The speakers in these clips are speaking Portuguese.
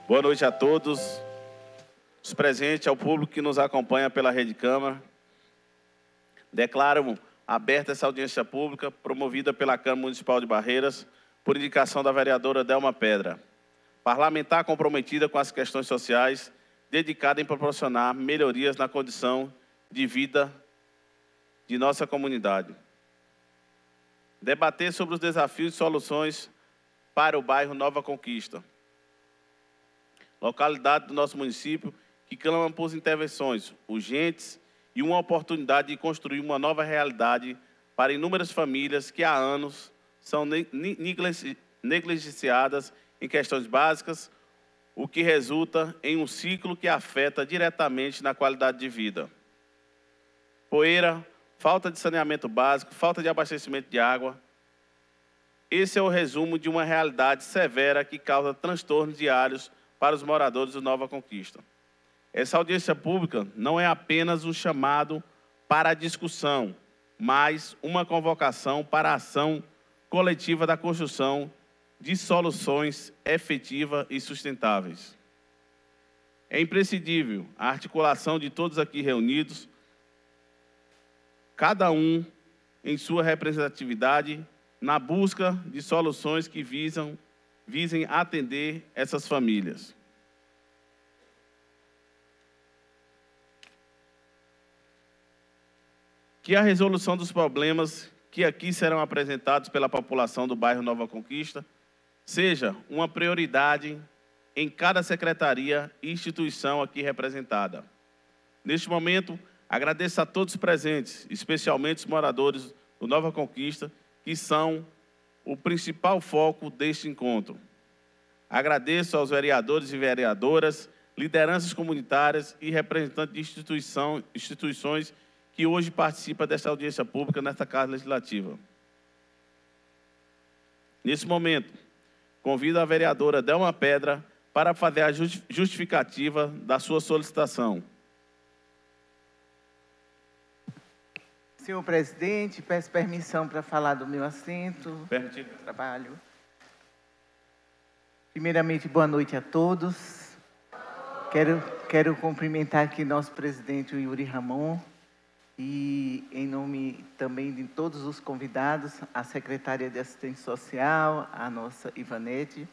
Boa noite a todos, os presentes, ao público que nos acompanha pela Rede Câmara. Declaro aberta essa audiência pública, promovida pela Câmara Municipal de Barreiras, por indicação da vereadora Delma Pedra, parlamentar comprometida com as questões sociais, dedicada em proporcionar melhorias na condição de vida de nossa comunidade. Debater sobre os desafios e soluções para o bairro Nova Conquista, localidade do nosso município que clama por intervenções urgentes e uma oportunidade de construir uma nova realidade para inúmeras famílias que há anos são negligenciadas em questões básicas, o que resulta em um ciclo que afeta diretamente na qualidade de vida. Poeira, falta de saneamento básico, falta de abastecimento de água. Esse é o resumo de uma realidade severa que causa transtornos diários para os moradores do Nova Conquista. Essa audiência pública não é apenas um chamado para a discussão, mas uma convocação para a ação coletiva da construção de soluções efetivas e sustentáveis. É imprescindível a articulação de todos aqui reunidos, cada um em sua representatividade, na busca de soluções que visem atender essas famílias. Que a resolução dos problemas que aqui serão apresentados pela população do bairro Nova Conquista seja uma prioridade em cada secretaria e instituição aqui representada. Neste momento, agradeço a todos os presentes, especialmente os moradores do Nova Conquista, que são o principal foco deste encontro. Agradeço aos vereadores e vereadoras, lideranças comunitárias e representantes de instituições que hoje participam desta audiência pública nesta Casa Legislativa. Nesse momento, convido a vereadora Delma Pedra para fazer a justificativa da sua solicitação. Senhor presidente, peço permissão para falar do meu assento. Permitido. Trabalho. Primeiramente, boa noite a todos. Quero cumprimentar aqui nosso presidente, o Yuri Ramon, e em nome também de todos os convidados, a secretária de Assistência Social, a nossa Ivanete,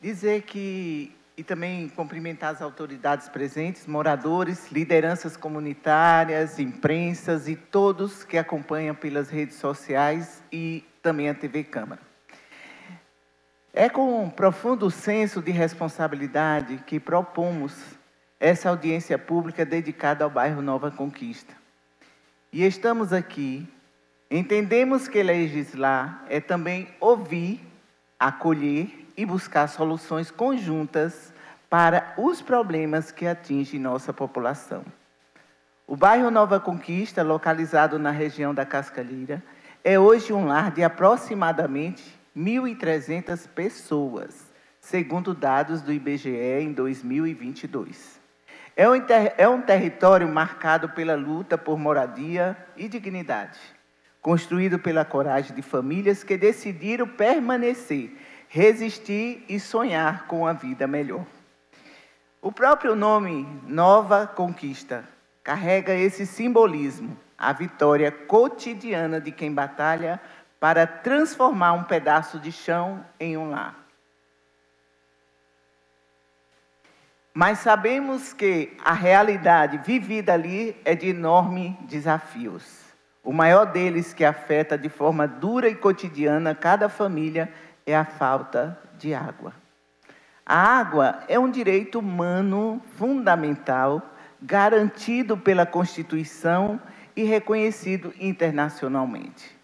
dizer que, e também cumprimentar as autoridades presentes, moradores, lideranças comunitárias, imprensas e todos que acompanham pelas redes sociais e também a TV Câmara. É com um profundo senso de responsabilidade que propomos essa audiência pública dedicada ao bairro Nova Conquista. E estamos aqui, entendemos que legislar é também ouvir, acolher e buscar soluções conjuntas para os problemas que atingem nossa população. O bairro Nova Conquista, localizado na região da Cascalheira, é hoje um lar de aproximadamente 1.300 pessoas, segundo dados do IBGE em 2022. É um território marcado pela luta por moradia e dignidade, construído pela coragem de famílias que decidiram permanecer, resistir e sonhar com uma vida melhor. O próprio nome Nova Conquista carrega esse simbolismo, a vitória cotidiana de quem batalha para transformar um pedaço de chão em um lar. Mas sabemos que a realidade vivida ali é de enormes desafios. O maior deles, que afeta de forma dura e cotidiana cada família, é a falta de água. A água é um direito humano fundamental, garantido pela Constituição e reconhecido internacionalmente.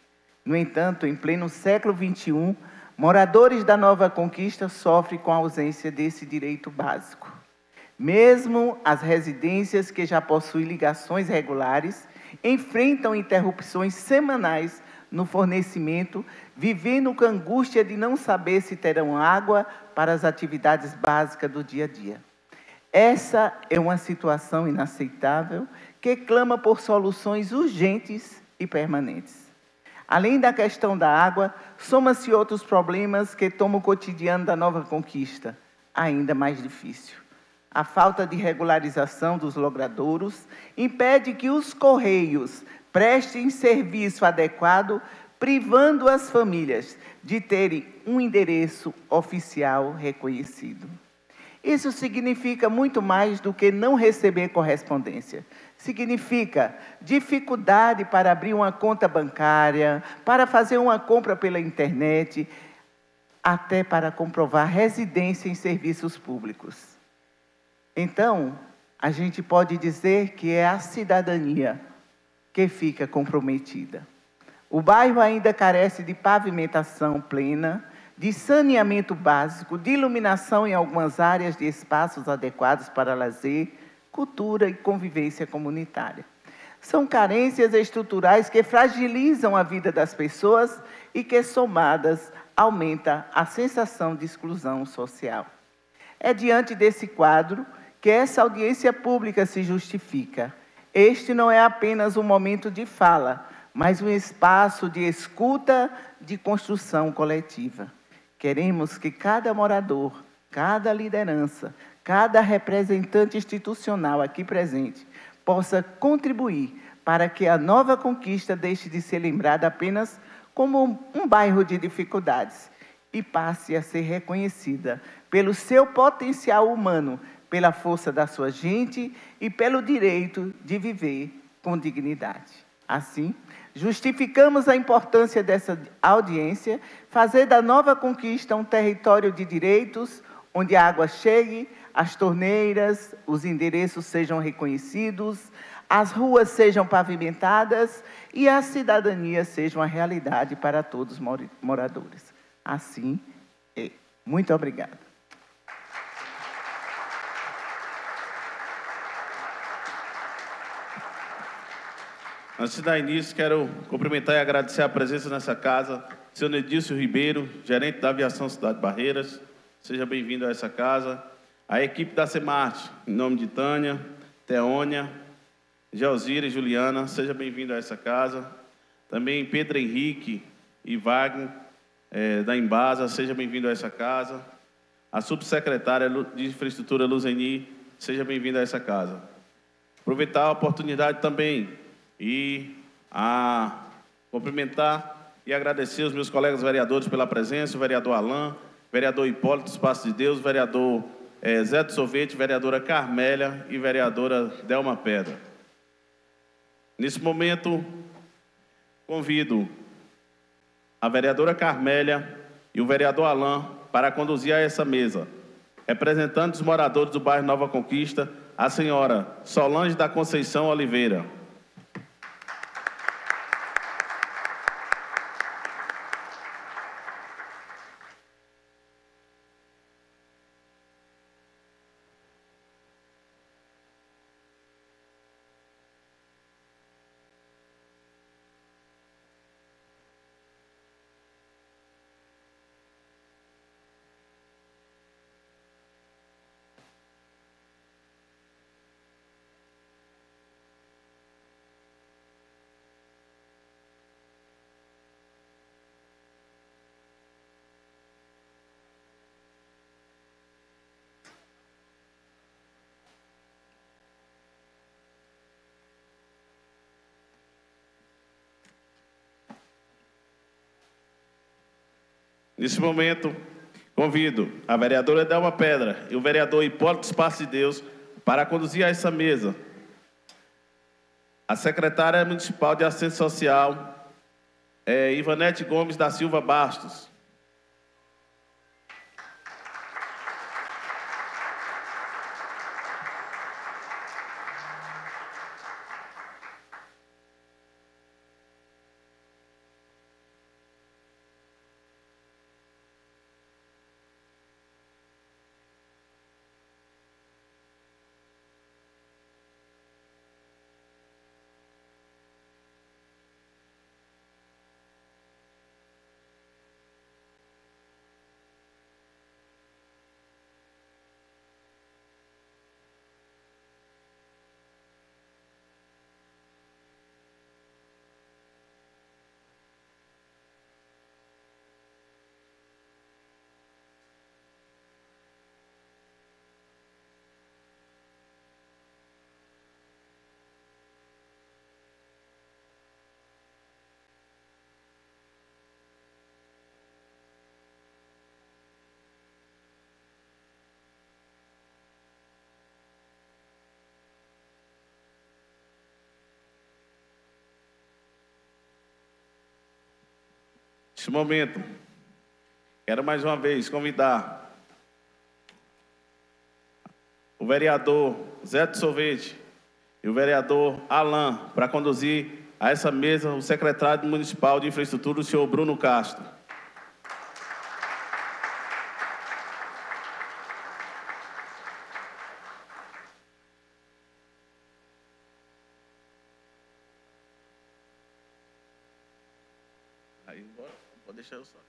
No entanto, em pleno século XXI, moradores da Nova Conquista sofrem com a ausência desse direito básico. Mesmo as residências que já possuem ligações regulares enfrentam interrupções semanais no fornecimento, vivendo com a angústia de não saber se terão água para as atividades básicas do dia a dia. Essa é uma situação inaceitável que clama por soluções urgentes e permanentes. Além da questão da água, soma-se outros problemas que tomam o cotidiano da Nova Conquista. ainda mais difícil. A falta de regularização dos logradouros impede que os Correios prestem serviço adequado, privando as famílias de terem um endereço oficial reconhecido. Isso significa muito mais do que não receber correspondência. Significa dificuldade para abrir uma conta bancária, para fazer uma compra pela internet, até para comprovar residência em serviços públicos. Então, a gente pode dizer que é a cidadania que fica comprometida. O bairro ainda carece de pavimentação plena, de saneamento básico, de iluminação em algumas áreas, de espaços adequados para lazer, cultura e convivência comunitária. São carências estruturais que fragilizam a vida das pessoas e que, somadas, aumenta a sensação de exclusão social. É diante desse quadro que essa audiência pública se justifica. Este não é apenas um momento de fala, mas um espaço de escuta, de construção coletiva. Queremos que cada morador, cada liderança, cada representante institucional aqui presente possa contribuir para que a Nova Conquista deixe de ser lembrada apenas como um bairro de dificuldades e passe a ser reconhecida pelo seu potencial humano, pela força da sua gente e pelo direito de viver com dignidade. Assim, justificamos a importância dessa audiência, fazer da Nova Conquista um território de direitos, onde a água chegue, as torneiras, os endereços sejam reconhecidos, as ruas sejam pavimentadas e a cidadania seja uma realidade para todos os moradores. Assim é. Muito obrigada. Antes de dar início, quero cumprimentar e agradecer a presença nessa casa, senhor Nedício Ribeiro, gerente da Aviação Cidade de Barreiras. Seja bem-vindo a essa casa. A equipe da Semarte, em nome de Tânia, Teônia, Gelzira e Juliana, seja bem-vindo a essa casa. Também Pedro Henrique e Wagner, da Embasa, seja bem-vindo a essa casa. A subsecretária de Infraestrutura, Luzeni, seja bem-vinda a essa casa. Aproveitar a oportunidade também e cumprimentar e agradecer os meus colegas vereadores pela presença, o vereador Alain, vereador Hipólito, Espaço de Deus, vereador Zé do Sorvete, vereadora Carmélia e vereadora Delma Pedra. Nesse momento, convido a vereadora Carmélia e o vereador Alain para conduzir a essa mesa. Representantes dos moradores do bairro Nova Conquista, a senhora Solange da Conceição Oliveira. Nesse momento, convido a vereadora Delma Pedra e o vereador Hipólito Espaço de Deus para conduzir a essa mesa. A secretária municipal de Assistência Social, Ivanete Gomes da Silva Bastos. Nesse momento, quero mais uma vez convidar o vereador Zé de Sorvete e o vereador Alain para conduzir a essa mesa o secretário municipal de infraestrutura, o senhor Bruno Castro. Aí, bora. Pode deixar eu só.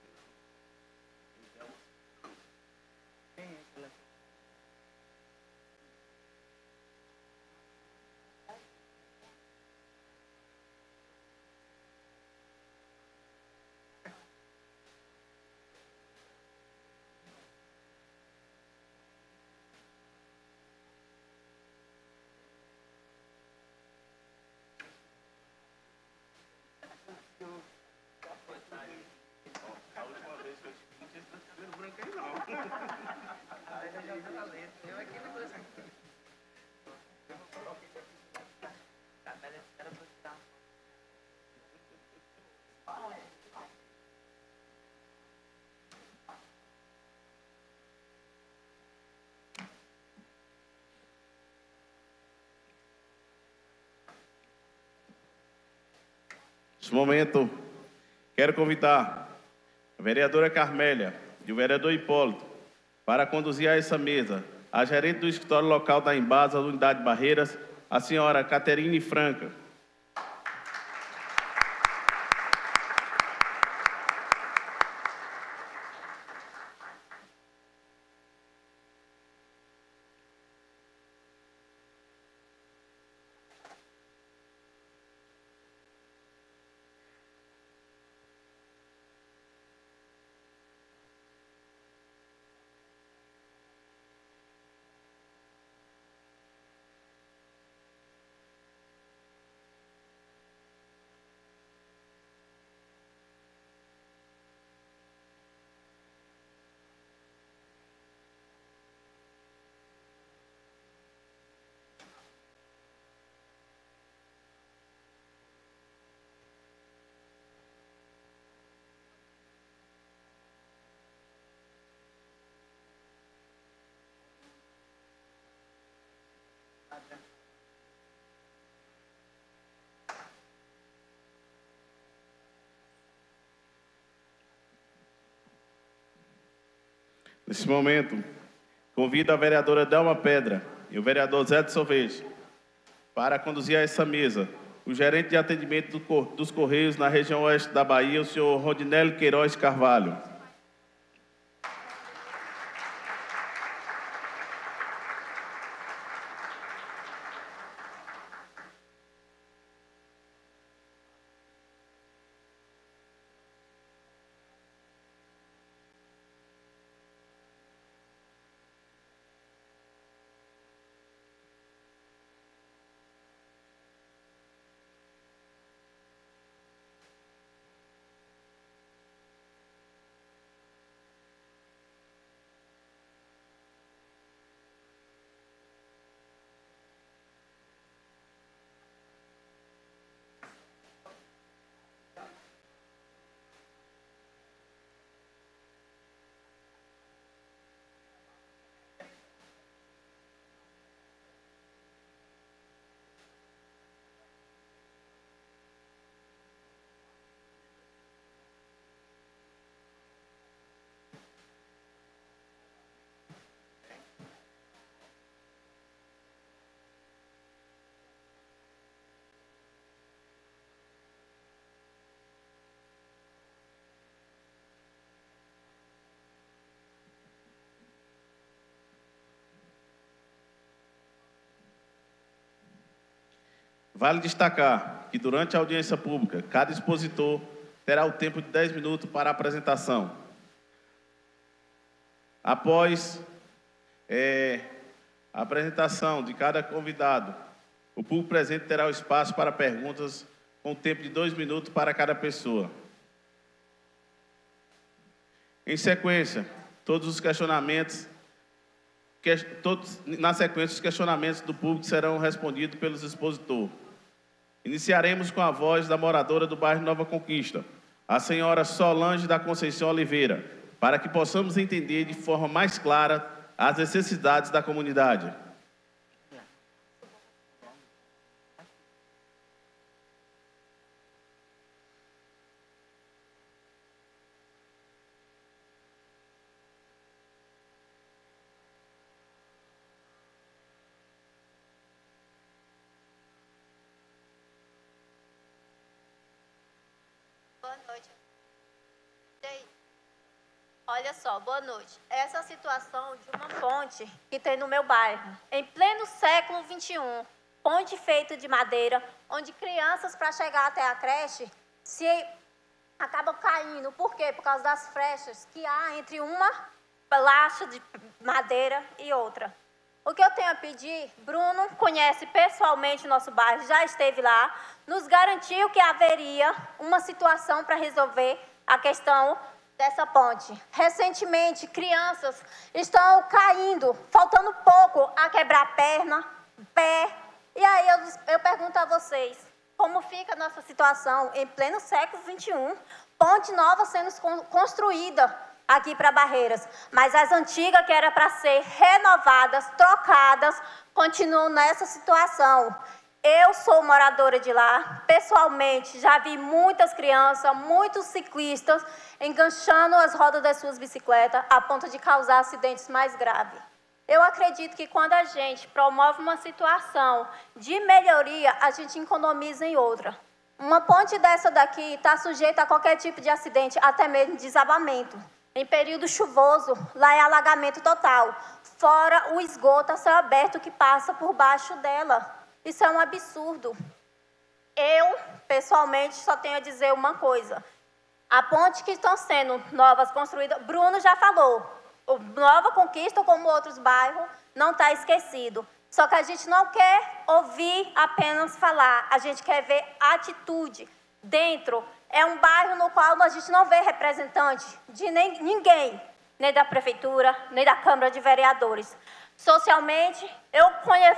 Nesse momento, quero convidar a vereadora Carmélia e o vereador Hipólito para conduzir a essa mesa a gerente do escritório local da Embasa, Unidade de Barreiras, a senhora Caterine Franca. Nesse momento, convido a vereadora Delma Pedra e o vereador Zé de Sorvete para conduzir a essa mesa o gerente de atendimento dos Correios na região oeste da Bahia, o senhor Rodinelli Queiroz Carvalho. Vale destacar que, durante a audiência pública, cada expositor terá o tempo de 10 minutos para a apresentação. Após a apresentação de cada convidado, o público presente terá o espaço para perguntas com o tempo de 2 minutos para cada pessoa. Em sequência, na sequência, os questionamentos do público serão respondidos pelos expositores. Iniciaremos com a voz da moradora do bairro Nova Conquista, a senhora Solange da Conceição Oliveira, para que possamos entender de forma mais clara as necessidades da comunidade. Boa noite. Olha só, boa noite. Essa situação de uma ponte que tem no meu bairro, em pleno século XXI, ponte feita de madeira, onde crianças, para chegar até a creche, se acabam caindo. Por quê? Por causa das frechas que há entre uma laxa de madeira e outra. O que eu tenho a pedir, Bruno conhece pessoalmente o nosso bairro, já esteve lá, nos garantiu que haveria uma situação para resolver a questão dessa ponte. Recentemente, crianças estão caindo, faltando pouco a quebrar perna, pé. E aí eu pergunto a vocês, como fica a nossa situação em pleno século XXI, ponte nova sendo construída aqui para Barreiras, mas as antigas que era para ser renovadas, trocadas, continuam nessa situação. Eu sou moradora de lá, pessoalmente já vi muitas crianças, muitos ciclistas enganchando as rodas das suas bicicletas a ponto de causar acidentes mais graves. Eu acredito que quando a gente promove uma situação de melhoria, a gente economiza em outra. Uma ponte dessa daqui está sujeita a qualquer tipo de acidente, até mesmo desabamento. Em período chuvoso, lá é alagamento total, fora o esgoto a céu aberto que passa por baixo dela. Isso é um absurdo. Eu, pessoalmente, só tenho a dizer uma coisa. A ponte que estão sendo novas construídas, Bruno já falou, Nova Conquista, como outros bairros, não está esquecido. Só que a gente não quer ouvir apenas falar, a gente quer ver atitude. Dentro, é um bairro no qual a gente não vê representante de ninguém, nem da prefeitura, nem da Câmara de Vereadores. Socialmente, eu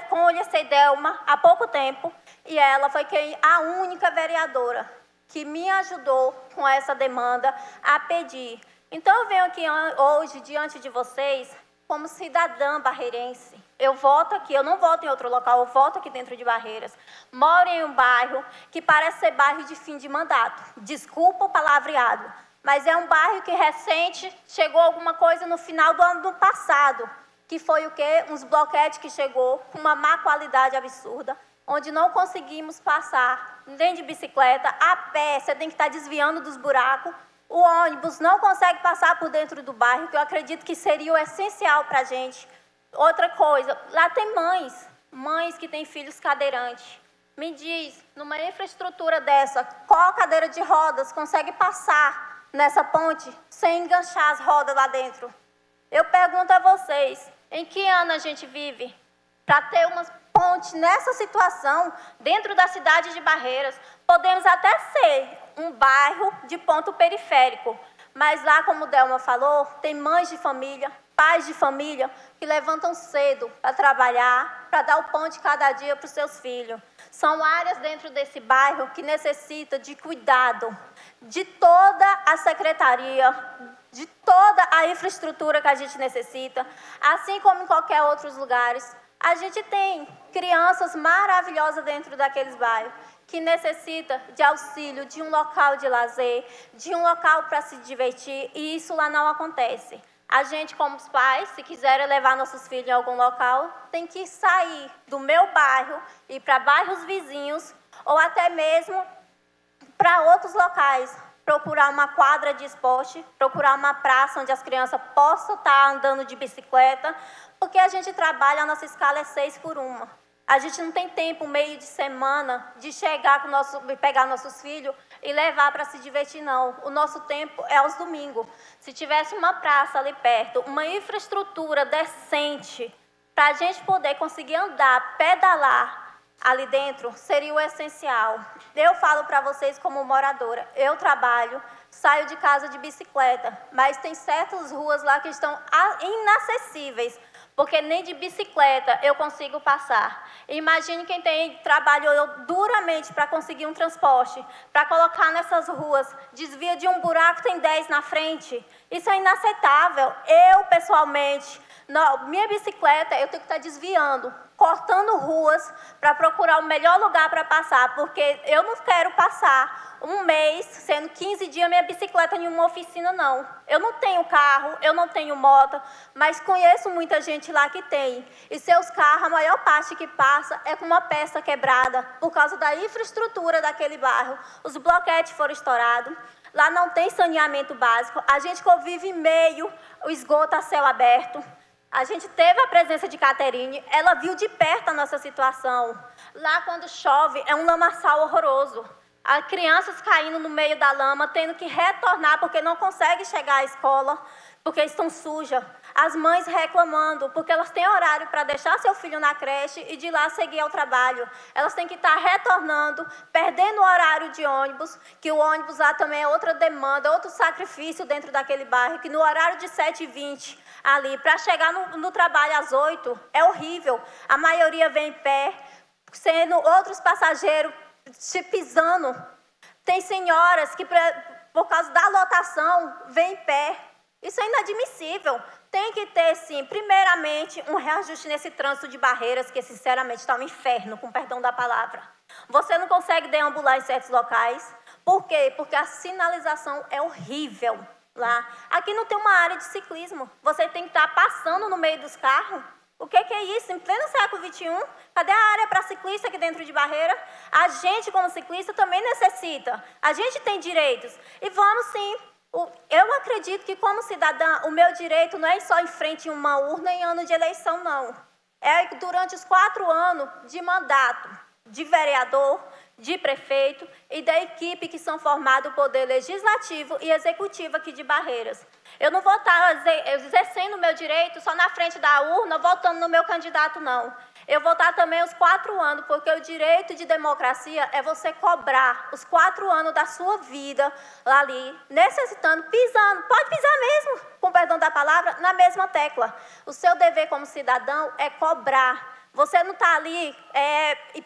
conheci Delma há pouco tempo e ela foi a única vereadora que me ajudou com essa demanda a pedir. Então, eu venho aqui hoje, diante de vocês, como cidadã barreirense. Eu voto aqui, eu não voto em outro local, eu voto aqui dentro de Barreiras. Moro em um bairro que parece ser bairro de fim de mandato. Desculpa o palavreado, mas é um bairro que recente chegou alguma coisa no final do ano passado, que foi o quê? Uns bloquetes que chegou com uma má qualidade absurda, onde não conseguimos passar nem de bicicleta, a pé, você tem que estar desviando dos buracos. O ônibus não consegue passar por dentro do bairro, que eu acredito que seria o essencial para a gente. Outra coisa, lá tem mães que têm filhos cadeirantes. Me diz, numa infraestrutura dessa, qual cadeira de rodas consegue passar nessa ponte sem enganchar as rodas lá dentro? Eu pergunto a vocês, em que ano a gente vive para ter uma ponte nessa situação dentro da cidade de Barreiras? Podemos até ser um bairro de ponto periférico, mas lá, como Delma falou, tem mães de família, pais de família que levantam cedo para trabalhar, para dar o pão de cada dia para os seus filhos. São áreas dentro desse bairro que necessitam de cuidado de toda a secretaria, de toda a infraestrutura que a gente necessita, assim como em qualquer outros lugares. A gente tem crianças maravilhosas dentro daqueles bairros que necessita de auxílio, de um local de lazer, de um local para se divertir, e isso lá não acontece. A gente, como os pais, se quiserem levar nossos filhos em algum local, tem que sair do meu bairro e para bairros vizinhos, ou até mesmo para outros locais, procurar uma quadra de esporte, procurar uma praça onde as crianças possam estar andando de bicicleta, porque a gente trabalha, a nossa escala é 6 por 1. A gente não tem tempo, meio de semana, de chegar pegar nossos filhos e levar para se divertir, não. O nosso tempo é aos domingos. Se tivesse uma praça ali perto, uma infraestrutura decente, para a gente poder conseguir andar, pedalar ali dentro, seria o essencial. Eu falo para vocês como moradora, eu trabalho, saio de casa de bicicleta, mas tem certas ruas lá que estão inacessíveis. porque nem de bicicleta eu consigo passar. Imagine quem trabalhou duramente para conseguir um transporte, para colocar nessas ruas, desvia de um buraco, tem 10 na frente. Isso é inaceitável. Eu, pessoalmente, minha bicicleta, eu tenho que estar desviando, cortando ruas para procurar o melhor lugar para passar, porque eu não quero passar um mês, sendo 15 dias, minha bicicleta em uma oficina, não. Eu não tenho carro, eu não tenho moto, mas conheço muita gente lá que tem. E seus carros, a maior parte que passa é com uma peça quebrada, por causa da infraestrutura daquele bairro. Os bloquetes foram estourados, lá não tem saneamento básico, a gente convive em meio o esgoto a céu aberto. A gente teve a presença de Caterine, ela viu de perto a nossa situação. Lá, quando chove, é um lamaçal horroroso. As crianças caindo no meio da lama, tendo que retornar porque não conseguem chegar à escola, porque estão sujas. As mães reclamando, porque elas têm horário para deixar seu filho na creche e de lá seguir ao trabalho. Elas têm que estar retornando, perdendo o horário de ônibus, que o ônibus lá também é outra demanda, outro sacrifício dentro daquele bairro, que no horário de 7h20 ali, para chegar no trabalho às 8, é horrível. A maioria vem em pé, sendo outros passageiros se pisando. Tem senhoras que, por causa da lotação, vêm em pé. Isso é inadmissível. Tem que ter, sim, primeiramente, um reajuste nesse trânsito de barreiras, que, sinceramente, está um inferno, com perdão da palavra. Você não consegue deambular em certos locais. Por quê? Porque a sinalização é horrível lá. Aqui não tem uma área de ciclismo. Você tem que estar passando no meio dos carros. O que é isso? Em pleno século XXI, cadê a área para ciclista aqui dentro de barreira? A gente, como ciclista, também necessita. A gente tem direitos. E vamos, sim. Eu acredito que, como cidadã, o meu direito não é só em frente a uma urna em ano de eleição, não. É durante os 4 anos de mandato de vereador, de prefeito e da equipe que são formados o Poder Legislativo e Executivo aqui de Barreiras. Eu não vou estar exercendo o meu direito só na frente da urna, votando no meu candidato, não. Eu vou estar também os 4 anos, porque o direito de democracia é você cobrar os 4 anos da sua vida lá ali, necessitando, pisando, pode pisar mesmo, com perdão da palavra, na mesma tecla. O seu dever como cidadão é cobrar. Você não está ali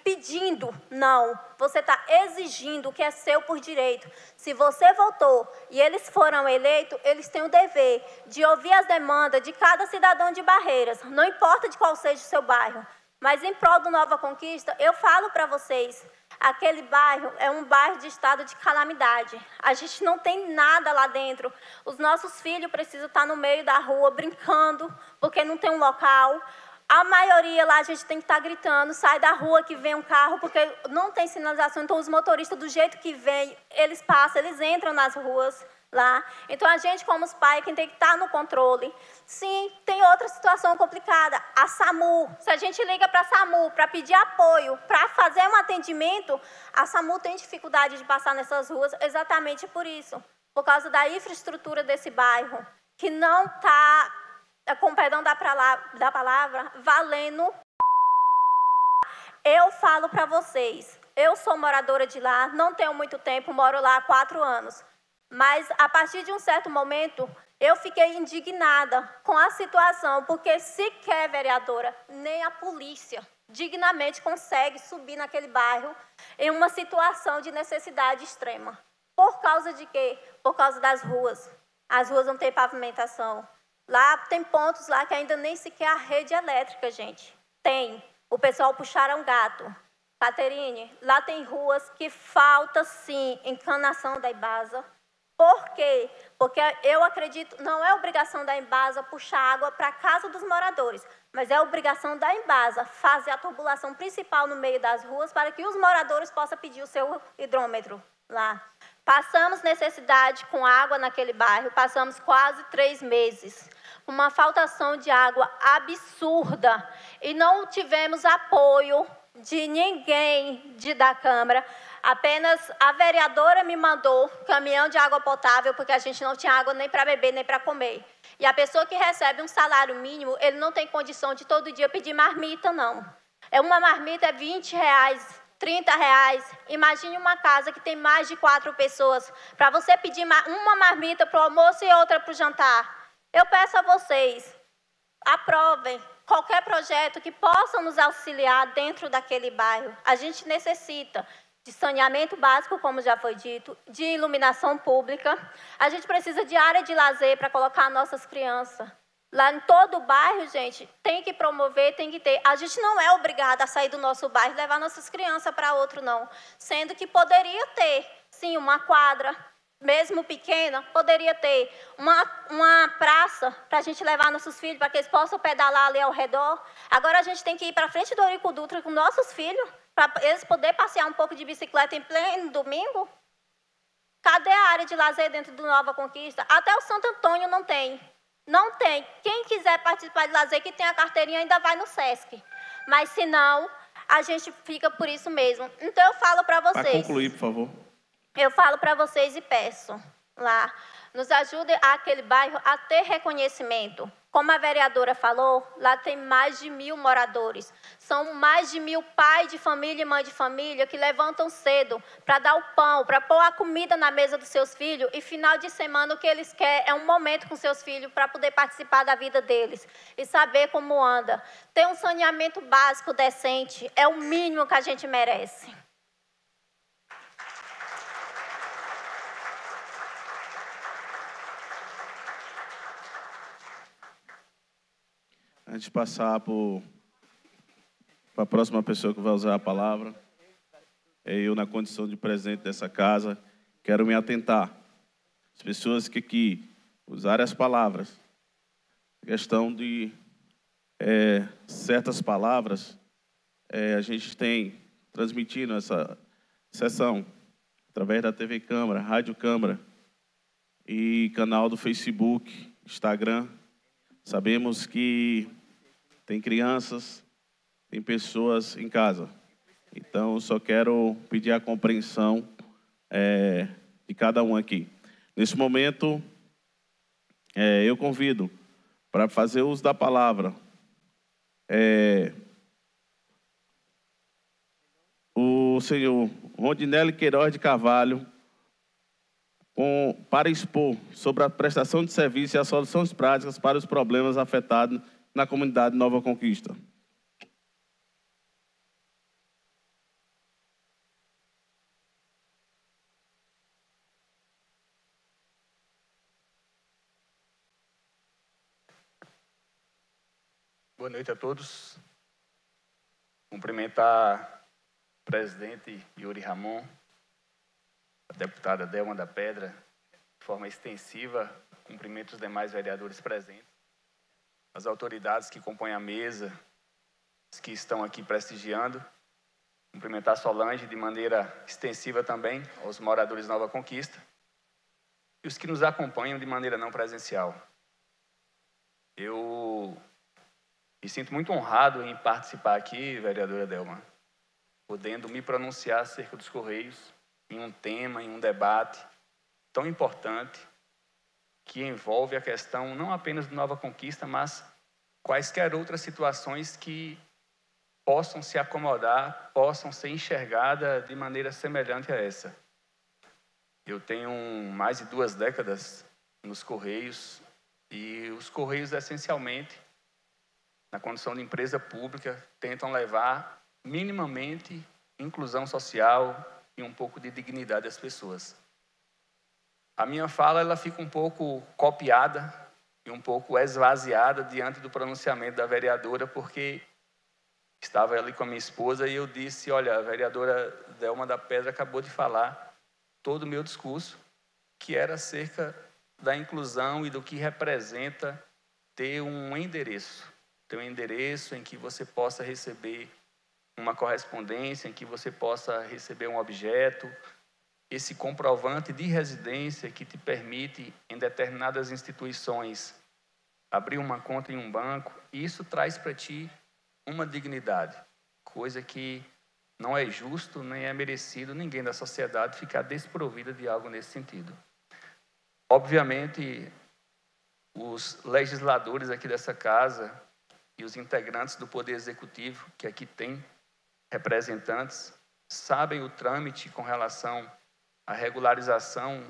pedindo, não. Você está exigindo o que é seu por direito. Se você votou e eles foram eleitos, eles têm o dever de ouvir as demandas de cada cidadão de Barreiras, não importa de qual seja o seu bairro. Mas em prol do Nova Conquista, eu falo para vocês, aquele bairro é um bairro de estado de calamidade. A gente não tem nada lá dentro. Os nossos filhos precisam estar no meio da rua brincando, porque não tem um local. A maioria lá a gente tem que estar gritando, sai da rua que vem um carro, porque não tem sinalização. Então, os motoristas, do jeito que vêm, eles passam, eles entram nas ruas lá. Então, a gente, como os pais, quem tem que estar no controle. Sim, tem outra situação complicada, a SAMU. Se a gente liga para a SAMU para pedir apoio, para fazer um atendimento, a SAMU tem dificuldade de passar nessas ruas exatamente por isso. Por causa da infraestrutura desse bairro, que não está, com perdão da palavra, valendo. Eu falo para vocês, eu sou moradora de lá, não tenho muito tempo, moro lá há 4 anos. Mas, a partir de um certo momento, eu fiquei indignada com a situação, porque sequer, vereadora, nem a polícia dignamente consegue subir naquele bairro em uma situação de necessidade extrema. Por causa de quê? Por causa das ruas. As ruas não têm pavimentação. Lá tem pontos lá que ainda nem sequer a rede elétrica, gente. Tem. O pessoal puxaram gato. Caterine, lá tem ruas que falta, sim, encanação da Embasa. Por quê? Porque eu acredito, não é obrigação da Embasa puxar água para a casa dos moradores, mas é obrigação da Embasa fazer a tubulação principal no meio das ruas para que os moradores possam pedir o seu hidrômetro lá. Passamos necessidade com água naquele bairro, passamos quase 3 meses. Uma faltação de água absurda e não tivemos apoio de ninguém da Câmara. Apenas a vereadora me mandou caminhão de água potável, porque a gente não tinha água nem para beber, nem para comer. E a pessoa que recebe um salário mínimo, ele não tem condição de todo dia pedir marmita, não. Uma marmita é R$20, R$30. Imagine uma casa que tem mais de 4 pessoas, para você pedir uma marmita para o almoço e outra para o jantar. Eu peço a vocês, aprovem, qualquer projeto que possa nos auxiliar dentro daquele bairro. A gente necessita de saneamento básico, como já foi dito, de iluminação pública. A gente precisa de área de lazer para colocar nossas crianças. Lá em todo o bairro, gente, tem que promover, tem que ter. A gente não é obrigada a sair do nosso bairro e levar nossas crianças para outro, não. Sendo que poderia ter, sim, uma quadra, mesmo pequena, poderia ter uma praça para a gente levar nossos filhos, para que eles possam pedalar ali ao redor. Agora a gente tem que ir para frente do Eurico Dutra com nossos filhos, para eles poderem passear um pouco de bicicleta em pleno domingo. Cadê a área de lazer dentro do Nova Conquista? Até o Santo Antônio não tem. Não tem. Quem quiser participar de lazer, que tem a carteirinha, ainda vai no SESC. Mas, se não, a gente fica por isso mesmo. Então, eu falo para vocês. Para concluir, por favor. Eu falo para vocês e peço lá, nos ajudem aquele bairro a ter reconhecimento. Como a vereadora falou, lá tem mais de 1.000 moradores. São mais de 1.000 pais de família e mães de família que levantam cedo para dar o pão, para pôr a comida na mesa dos seus filhos. E final de semana o que eles querem é um momento com seus filhos para poder participar da vida deles e saber como anda. Ter um saneamento básico decente é o mínimo que a gente merece. Antes de passar para a próxima pessoa que vai usar a palavra, eu, na condição de presidente dessa casa, quero me atentar. As pessoas que aqui usarem as palavras, a questão de certas palavras, a gente tem transmitindo essa sessão através da TV Câmara, Rádio Câmara e canal do Facebook, Instagram. Sabemos que tem crianças, tem pessoas em casa. Então, eu só quero pedir a compreensão de cada um aqui. Nesse momento, eu convido para fazer uso da palavra o senhor Rondinelli Queiroz de Carvalho, para expor sobre a prestação de serviço e as soluções práticas para os problemas afetados na comunidade Nova Conquista. Boa noite a todos. Cumprimentar o presidente Yuri Ramon, a deputada Delma da Pedra, de forma extensiva. Cumprimento os demais vereadores presentes, as autoridades que compõem a mesa, os que estão aqui prestigiando. Cumprimentar a Solange de maneira extensiva também, aos moradores de Nova Conquista, e os que nos acompanham de maneira não presencial. Eu me sinto muito honrado em participar aqui, vereadora Delma, podendo me pronunciar acerca dos Correios, em um tema, em um debate tão importante, que envolve a questão não apenas de Nova Conquista, mas quaisquer outras situações que possam se acomodar, possam ser enxergadas de maneira semelhante a essa. Eu tenho mais de 2 décadas nos Correios, e os Correios, essencialmente, na condição de empresa pública, tentam levar minimamente inclusão social e um pouco de dignidade às pessoas. A minha fala ela fica um pouco copiada e um pouco esvaziada diante do pronunciamento da vereadora, porque estava ali com a minha esposa e eu disse, olha, a vereadora Delma da Pedra acabou de falar todo o meu discurso, que era acerca da inclusão e do que representa ter um endereço em que você possa receber uma correspondência, em que você possa receber um objeto, esse comprovante de residência que te permite, em determinadas instituições, abrir uma conta em um banco. E isso traz para ti uma dignidade, coisa que não é justo, nem é merecido ninguém da sociedade ficar desprovida de algo nesse sentido. Obviamente, os legisladores aqui dessa casa e os integrantes do Poder Executivo, que aqui tem representantes, sabem o trâmite com relação à regularização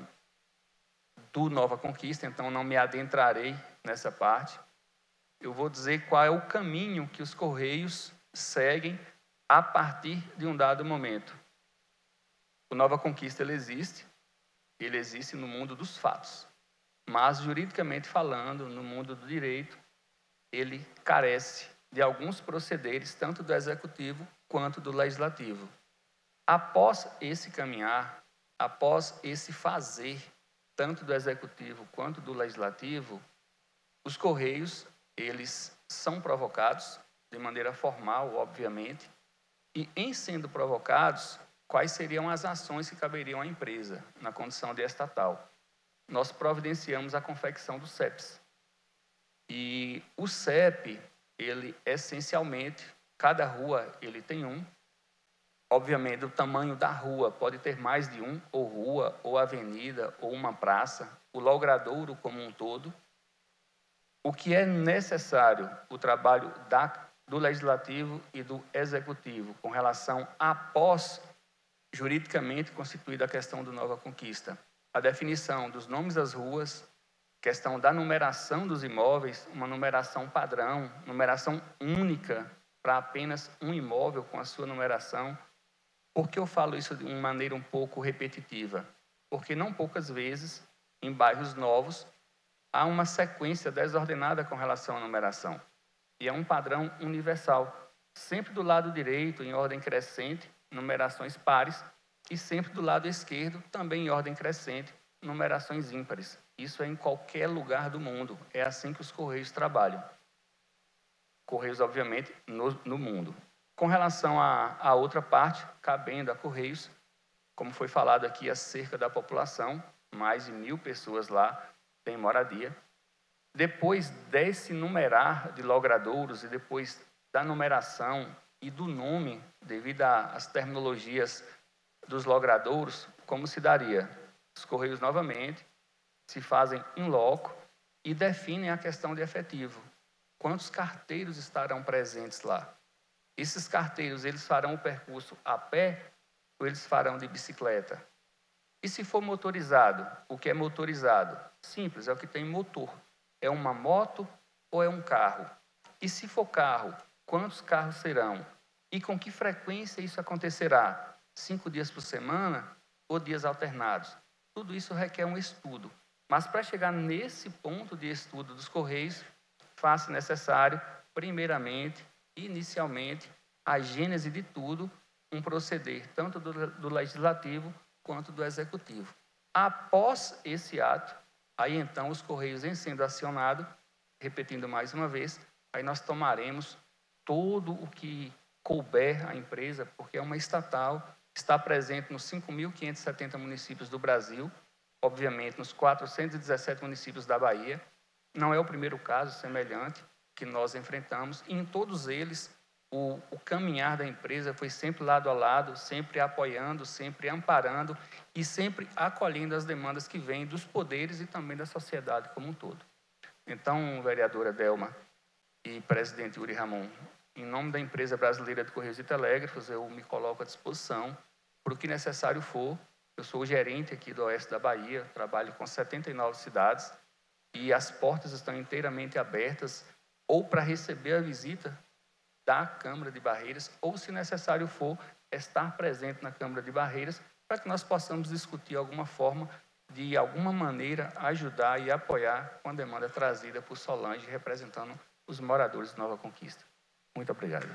do Nova Conquista, então não me adentrarei nessa parte. eu vou dizer qual é o caminho que os Correios seguem a partir de um dado momento. O Nova Conquista ele existe no mundo dos fatos, mas juridicamente falando, no mundo do direito, ele carece de alguns procederes, tanto do executivo quanto do legislativo. Após esse caminhar, após esse fazer, tanto do executivo quanto do legislativo, os Correios, eles são provocados de maneira formal, obviamente, e em sendo provocados, quais seriam as ações que caberiam à empresa na condição de estatal? Nós providenciamos a confecção do CEPs. E o CEP, ele essencialmente, cada rua ele tem um. Obviamente, o tamanho da rua pode ter mais de um, ou rua, ou avenida, ou uma praça, o logradouro como um todo. O que é necessário, o trabalho do Legislativo e do Executivo, com relação após juridicamente constituída a questão do Nova Conquista, a definição dos nomes das ruas, questão da numeração dos imóveis, uma numeração padrão, numeração única para apenas um imóvel com a sua numeração. Por que eu falo isso de uma maneira um pouco repetitiva? Porque não poucas vezes, em bairros novos, há uma sequência desordenada com relação à numeração. E é um padrão universal. Sempre do lado direito, em ordem crescente, numerações pares, e sempre do lado esquerdo, também em ordem crescente, numerações ímpares. Isso é em qualquer lugar do mundo. É assim que os Correios trabalham. Correios, obviamente, no mundo. Com relação à outra parte, cabendo a Correios, como foi falado aqui, acerca da população, mais de 1.000 pessoas lá têm moradia. Depois desse numerar de logradouros e depois da numeração e do nome, devido às terminologias dos logradouros, como se daria? Os Correios, novamente, se fazem in loco e definem a questão de efetivo. Quantos carteiros estarão presentes lá? Esses carteiros, eles farão o percurso a pé ou eles farão de bicicleta? E se for motorizado, o que é motorizado? Simples, é o que tem motor. É uma moto ou é um carro? E se for carro, quantos carros serão? E com que frequência isso acontecerá? 5 dias por semana ou dias alternados? Tudo isso requer um estudo. Mas para chegar nesse ponto de estudo dos Correios, faz-se necessário, primeiramente, inicialmente, a gênese de tudo, um proceder tanto do Legislativo quanto do Executivo. Após esse ato, aí então os Correios, em sendo acionados, repetindo mais uma vez, aí nós tomaremos todo o que couber à empresa, porque é uma estatal, está presente nos 5.570 municípios do Brasil, obviamente nos 417 municípios da Bahia. Não é o primeiro caso semelhante que nós enfrentamos, e em todos eles o caminhar da empresa foi sempre lado a lado, sempre apoiando, sempre amparando e sempre acolhendo as demandas que vêm dos poderes e também da sociedade como um todo. Então, vereadora Delma e presidente Yuri Ramon, em nome da Empresa Brasileira de Correios e Telégrafos, eu me coloco à disposição para o que necessário for. Eu sou o gerente aqui do Oeste da Bahia, trabalho com 79 cidades e as portas estão inteiramente abertas ou para receber a visita da Câmara de Barreiras ou, se necessário for, estar presente na Câmara de Barreiras para que nós possamos discutir alguma forma, de alguma maneira, ajudar e apoiar com a demanda trazida por Solange, representando os moradores de Nova Conquista. Muito obrigado.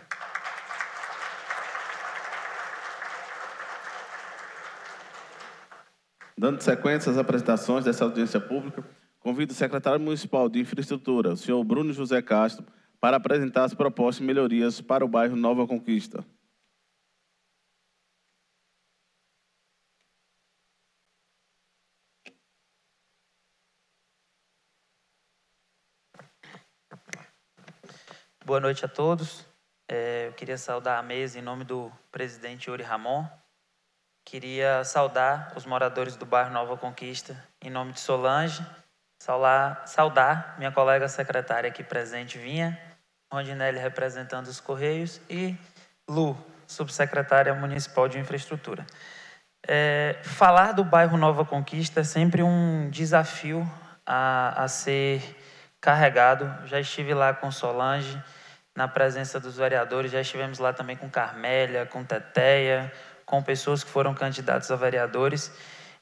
Dando sequência às apresentações dessa audiência pública, convido o secretário municipal de Infraestrutura, o senhor Bruno José Castro, para apresentar as propostas de melhorias para o bairro Nova Conquista. Boa noite a todos. Eu queria saudar a mesa em nome do presidente Yuri Ramon. Queria saudar os moradores do bairro Nova Conquista em nome de Solange. Saudar minha colega secretária aqui presente, Vinha, Rondinelli representando os Correios e Lu, subsecretária municipal de infraestrutura. Falar do bairro Nova Conquista é sempre um desafio a ser carregado. Já estive lá com Solange, na presença dos vereadores, já estivemos lá também com Carmélia, com Teteia, com pessoas que foram candidatos a vereadores.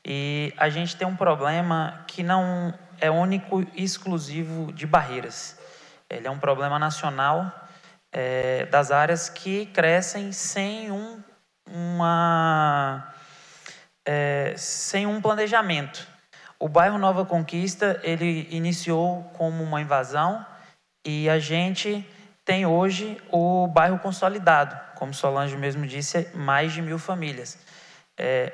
E a gente tem um problema que não é único e exclusivo de Barreiras. Ele é um problema nacional das áreas que crescem sem sem um planejamento. O bairro Nova Conquista, ele iniciou como uma invasão e a gente tem hoje o bairro consolidado, como Solange mesmo disse, mais de 1.000 famílias.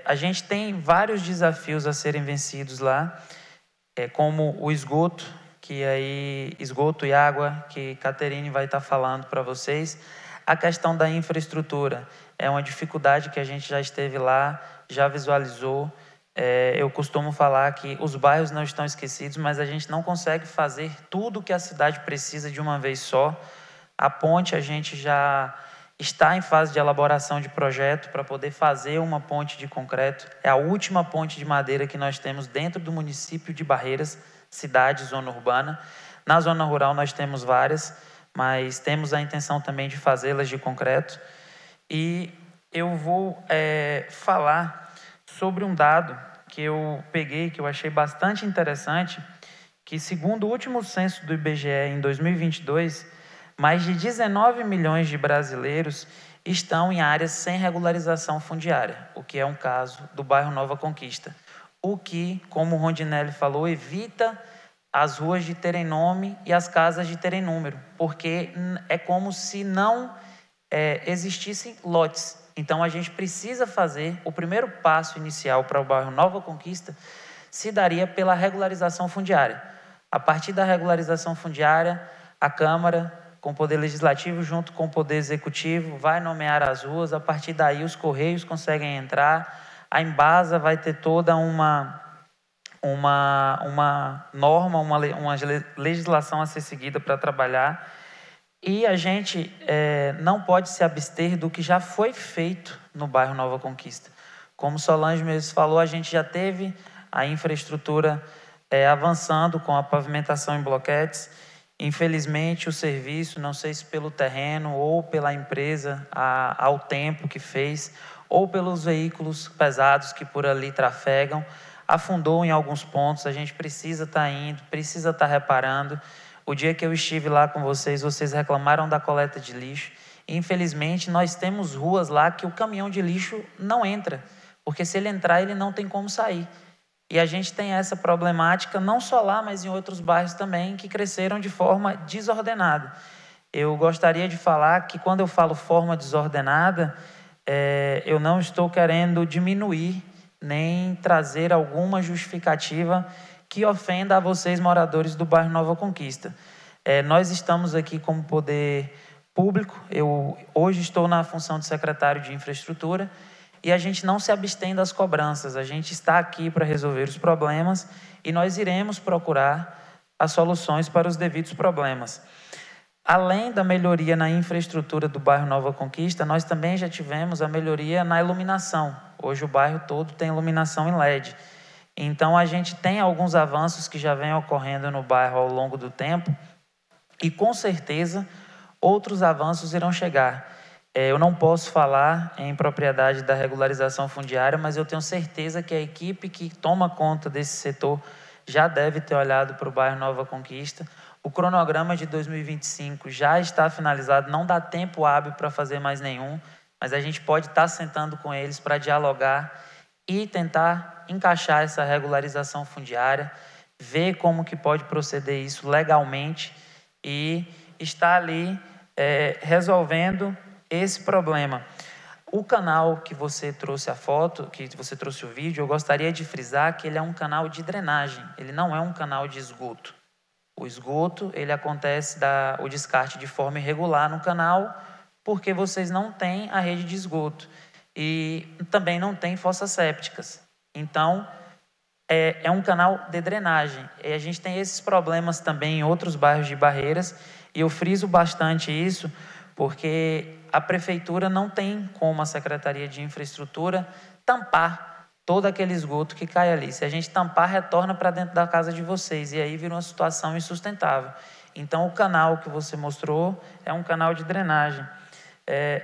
A gente tem vários desafios a serem vencidos lá, como o esgoto, esgoto e água, que Caterine vai estar falando para vocês. A questão da infraestrutura é uma dificuldade que a gente já esteve lá, já visualizou. Eu costumo falar que os bairros não estão esquecidos, mas a gente não consegue fazer tudo que a cidade precisa de uma vez só. A ponte, a gente já está em fase de elaboração de projeto para poder fazer uma ponte de concreto. É a última ponte de madeira que nós temos dentro do município de Barreiras, cidade, zona urbana. Na zona rural nós temos várias, mas temos a intenção também de fazê-las de concreto. E eu vou falar sobre um dado que eu peguei, que eu achei bastante interessante, que segundo o último censo do IBGE em 2022, mais de 19 milhões de brasileiros estão em áreas sem regularização fundiária, o que é um caso do bairro Nova Conquista. O que, como o Rondinelli falou, evita as ruas de terem nome e as casas de terem número, porque é como se não existissem lotes. Então, a gente precisa fazer, o primeiro passo inicial para o bairro Nova Conquista se daria pela regularização fundiária. A partir da regularização fundiária, a Câmara, com o Poder Legislativo, junto com o Poder Executivo, vai nomear as ruas. A partir daí, os Correios conseguem entrar. A Embasa vai ter toda uma norma, uma legislação a ser seguida para trabalhar. E a gente não pode se abster do que já foi feito no bairro Nova Conquista. Como Solange mesmo falou, a gente já teve a infraestrutura avançando com a pavimentação em bloquetes. Infelizmente, o serviço, não sei se pelo terreno ou pela empresa, ao tempo que fez, ou pelos veículos pesados que por ali trafegam, afundou em alguns pontos. A gente precisa estar indo, precisa estar reparando. O dia que eu estive lá com vocês reclamaram da coleta de lixo. Infelizmente, nós temos ruas lá que o caminhão de lixo não entra, porque se ele entrar, ele não tem como sair. E a gente tem essa problemática não só lá, mas em outros bairros também, que cresceram de forma desordenada. Eu gostaria de falar que quando eu falo forma desordenada, eu não estou querendo diminuir, nem trazer alguma justificativa que ofenda a vocês, moradores do bairro Nova Conquista. Nós estamos aqui como poder público, eu hoje estou na função de secretário de infraestrutura, e a gente não se abstém das cobranças, a gente está aqui para resolver os problemas e nós iremos procurar as soluções para os devidos problemas. Além da melhoria na infraestrutura do bairro Nova Conquista, nós também já tivemos a melhoria na iluminação. Hoje o bairro todo tem iluminação em LED. Então a gente tem alguns avanços que já vêm ocorrendo no bairro ao longo do tempo e com certeza outros avanços irão chegar. Eu não posso falar em propriedade da regularização fundiária, mas eu tenho certeza que a equipe que toma conta desse setor já deve ter olhado para o bairro Nova Conquista. O cronograma de 2025 já está finalizado, não dá tempo hábil para fazer mais nenhum, mas a gente pode estar sentando com eles para dialogar e tentar encaixar essa regularização fundiária, ver como que pode proceder isso legalmente e estar ali resolvendo esse problema. O canal que você trouxe a foto, que você trouxe o vídeo, eu gostaria de frisar que ele é um canal de drenagem, ele não é um canal de esgoto. O esgoto, ele acontece o descarte de forma irregular no canal, porque vocês não têm a rede de esgoto e também não tem fossas sépticas. Então, é um canal de drenagem. E a gente tem esses problemas também em outros bairros de Barreiras, e eu friso bastante isso, porque a prefeitura não tem como a Secretaria de Infraestrutura tampar todo aquele esgoto que cai ali. Se a gente tampar, retorna para dentro da casa de vocês, e aí vira uma situação insustentável. Então, o canal que você mostrou é um canal de drenagem.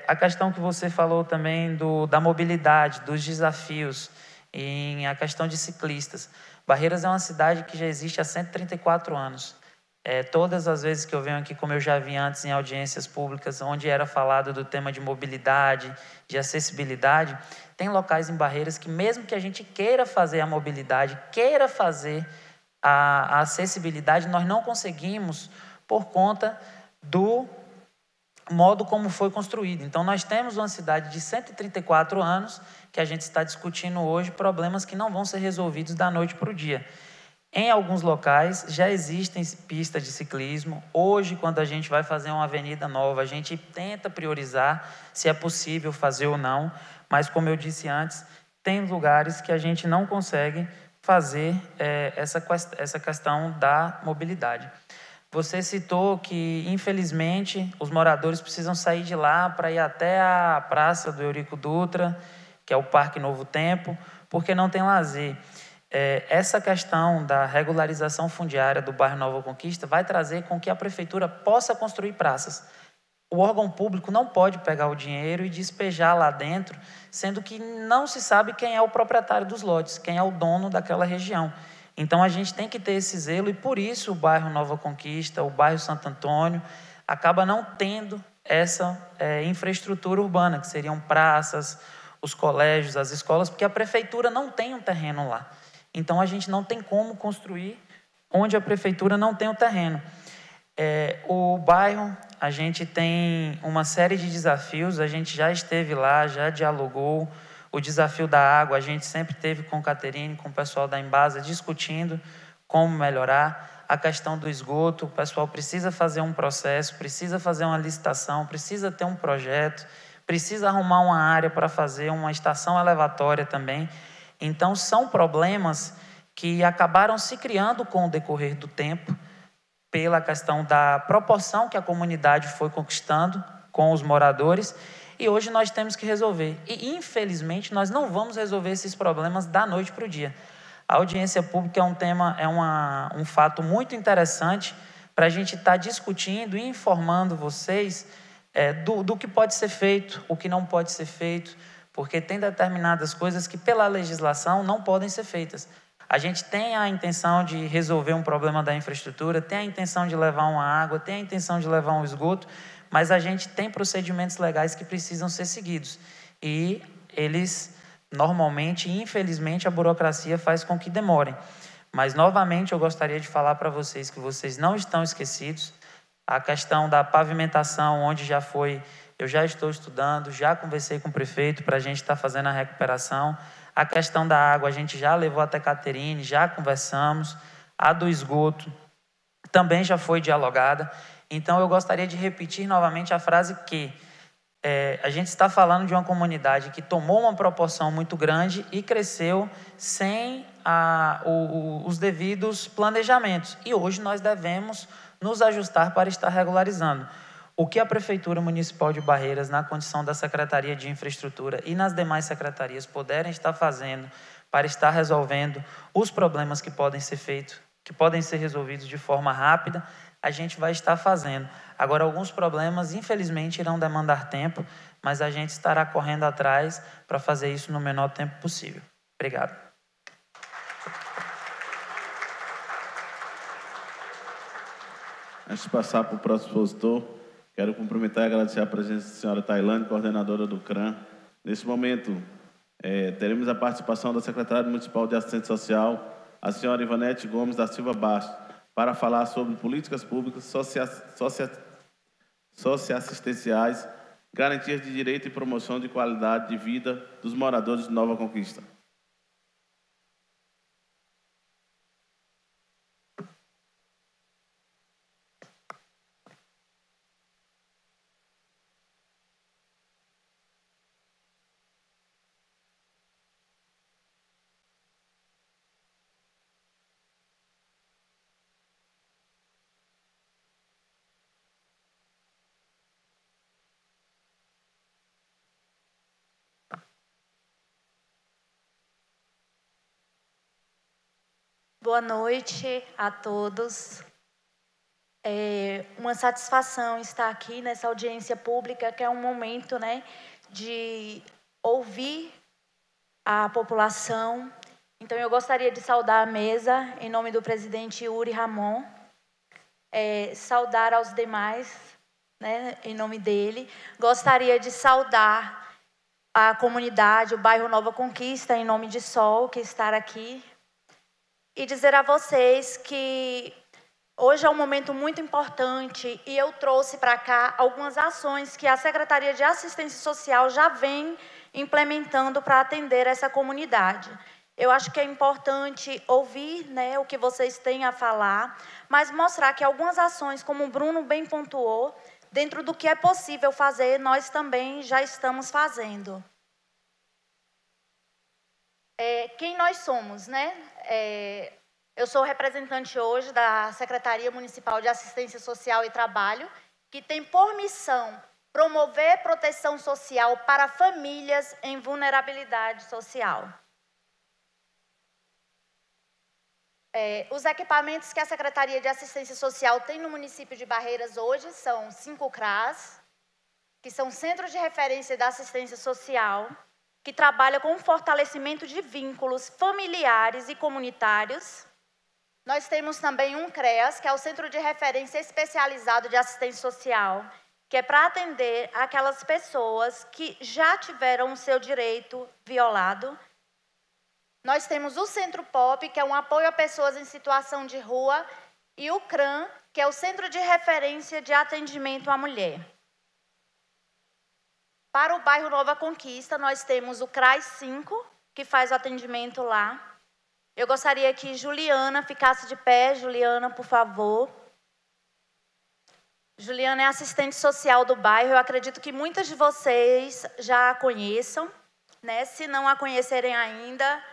A questão que você falou também da mobilidade, dos desafios, em a questão de ciclistas. Barreiras é uma cidade que já existe há 134 anos. Todas as vezes que eu venho aqui, como eu já vi antes em audiências públicas, onde era falado do tema de mobilidade, de acessibilidade, tem locais em Barreiras que, mesmo que a gente queira fazer a mobilidade, queira fazer a acessibilidade, nós não conseguimos por conta do modo como foi construído. Então, nós temos uma cidade de 134 anos que a gente está discutindo hoje, problemas que não vão ser resolvidos da noite para o dia. Em alguns locais já existem pistas de ciclismo. Hoje, quando a gente vai fazer uma avenida nova, a gente tenta priorizar se é possível fazer ou não, mas como eu disse antes, tem lugares que a gente não consegue fazer essa questão da mobilidade. Você citou que, infelizmente, os moradores precisam sair de lá para ir até a Praça do Eurico Dutra, que é o Parque Novo Tempo, porque não tem lazer. Essa questão da regularização fundiária do bairro Nova Conquista vai trazer com que a prefeitura possa construir praças. O órgão público não pode pegar o dinheiro e despejar lá dentro, sendo que não se sabe quem é o proprietário dos lotes, quem é o dono daquela região. Então, a gente tem que ter esse zelo, e por isso o bairro Nova Conquista, o bairro Santo Antônio, acaba não tendo essa infraestrutura urbana, que seriam praças, os colégios, as escolas, porque a prefeitura não tem um terreno lá. Então, a gente não tem como construir onde a prefeitura não tem o terreno. O bairro, a gente tem uma série de desafios, a gente já esteve lá, já dialogou. O desafio da água, a gente sempre teve com o Caterine, com o pessoal da Embasa, discutindo como melhorar. A questão do esgoto, o pessoal precisa fazer um processo, precisa fazer uma licitação, precisa ter um projeto, precisa arrumar uma área para fazer uma estação elevatória também. Então, são problemas que acabaram se criando com o decorrer do tempo, pela questão da proporção que a comunidade foi conquistando com os moradores, e hoje nós temos que resolver. E, infelizmente, nós não vamos resolver esses problemas da noite para o dia. A audiência pública é um fato muito interessante para a gente estar discutindo e informando vocês do que pode ser feito, o que não pode ser feito, porque tem determinadas coisas que, pela legislação, não podem ser feitas. A gente tem a intenção de resolver um problema da infraestrutura, tem a intenção de levar uma água, tem a intenção de levar um esgoto, mas a gente tem procedimentos legais que precisam ser seguidos. E eles, normalmente, infelizmente, a burocracia faz com que demorem. Mas, novamente, eu gostaria de falar para vocês que vocês não estão esquecidos. A questão da pavimentação, onde eu já estou estudando, já conversei com o prefeito para a gente estar fazendo a recuperação. A questão da água, a gente já levou até Caterine, já conversamos. A do esgoto também já foi dialogada. Então, eu gostaria de repetir novamente a frase que a gente está falando de uma comunidade que tomou uma proporção muito grande e cresceu sem os devidos planejamentos. E hoje nós devemos nos ajustar para estar regularizando. O que a Prefeitura Municipal de Barreiras, na condição da Secretaria de Infraestrutura e nas demais secretarias, puderem estar fazendo para estar resolvendo os problemas que podem ser feitos, que podem ser resolvidos de forma rápida, a gente vai estar fazendo. Agora, alguns problemas, infelizmente, irão demandar tempo, mas a gente estará correndo atrás para fazer isso no menor tempo possível. Obrigado. Antes de passar para o próximo expositor, quero cumprimentar e agradecer a presença da senhora Tailane, coordenadora do CRAM. Nesse momento, teremos a participação da secretária municipal de assistência social, a senhora Ivanete Gomes da Silva Bastos, para falar sobre políticas públicas socioassistenciais, garantias de direito e promoção de qualidade de vida dos moradores de Nova Conquista. Boa noite a todos. É uma satisfação estar aqui nessa audiência pública, que é um momento, né, de ouvir a população. Então, eu gostaria de saudar a mesa, em nome do presidente Yuri Ramon, saudar aos demais, né, em nome dele. Gostaria de saudar a comunidade, o bairro Nova Conquista, em nome de Sol, que está aqui, e dizer a vocês que hoje é um momento muito importante e eu trouxe para cá algumas ações que a Secretaria de Assistência Social já vem implementando para atender essa comunidade. Eu acho que é importante ouvir, né, o que vocês têm a falar, mas mostrar que algumas ações, como o Bruno bem pontuou, dentro do que é possível fazer, nós também já estamos fazendo. Quem nós somos, né? Eu sou representante hoje da Secretaria Municipal de Assistência Social e Trabalho, que tem por missão promover proteção social para famílias em vulnerabilidade social. Os equipamentos que a Secretaria de Assistência Social tem no município de Barreiras hoje são 5 CRAS, que são Centros de Referência da Assistência Social, que trabalha com o fortalecimento de vínculos familiares e comunitários. Nós temos também um CREAS, que é o Centro de Referência Especializado de Assistência Social, que é para atender aquelas pessoas que já tiveram o seu direito violado. Nós temos o Centro POP, que é um apoio a pessoas em situação de rua, e o CRAM, que é o Centro de Referência de Atendimento à Mulher. Para o bairro Nova Conquista, nós temos o CRAS 5, que faz o atendimento lá. Eu gostaria que Juliana ficasse de pé. Juliana, por favor. Juliana é assistente social do bairro. Eu acredito que muitas de vocês já a conheçam, né? Se não a conhecerem ainda,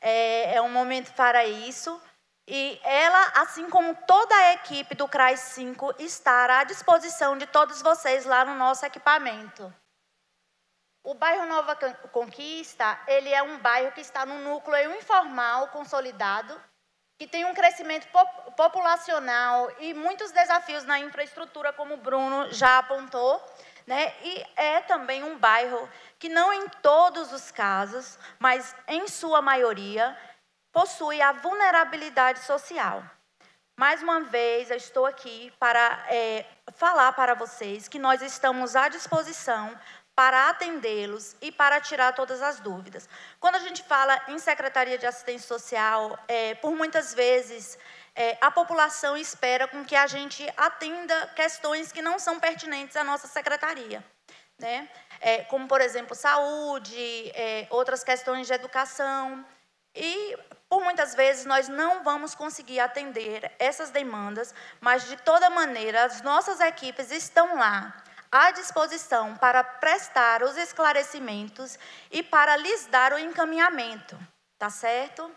é um momento para isso. E ela, assim como toda a equipe do CRAS 5, estará à disposição de todos vocês lá no nosso equipamento. O bairro Nova Conquista, ele é um bairro que está no núcleo informal consolidado, que tem um crescimento populacional e muitos desafios na infraestrutura, como o Bruno já apontou, né? E é também um bairro que não em todos os casos, mas em sua maioria, possui a vulnerabilidade social. Mais uma vez, eu estou aqui para falar para vocês que nós estamos à disposição para atendê-los e para tirar todas as dúvidas. Quando a gente fala em Secretaria de Assistência Social, por muitas vezes, a população espera com que a gente atenda questões que não são pertinentes à nossa secretaria, né? Como, por exemplo, saúde, outras questões de educação. E, por muitas vezes, nós não vamos conseguir atender essas demandas, mas, de toda maneira, as nossas equipes estão lá, à disposição para prestar os esclarecimentos e para lhes dar o encaminhamento, tá certo?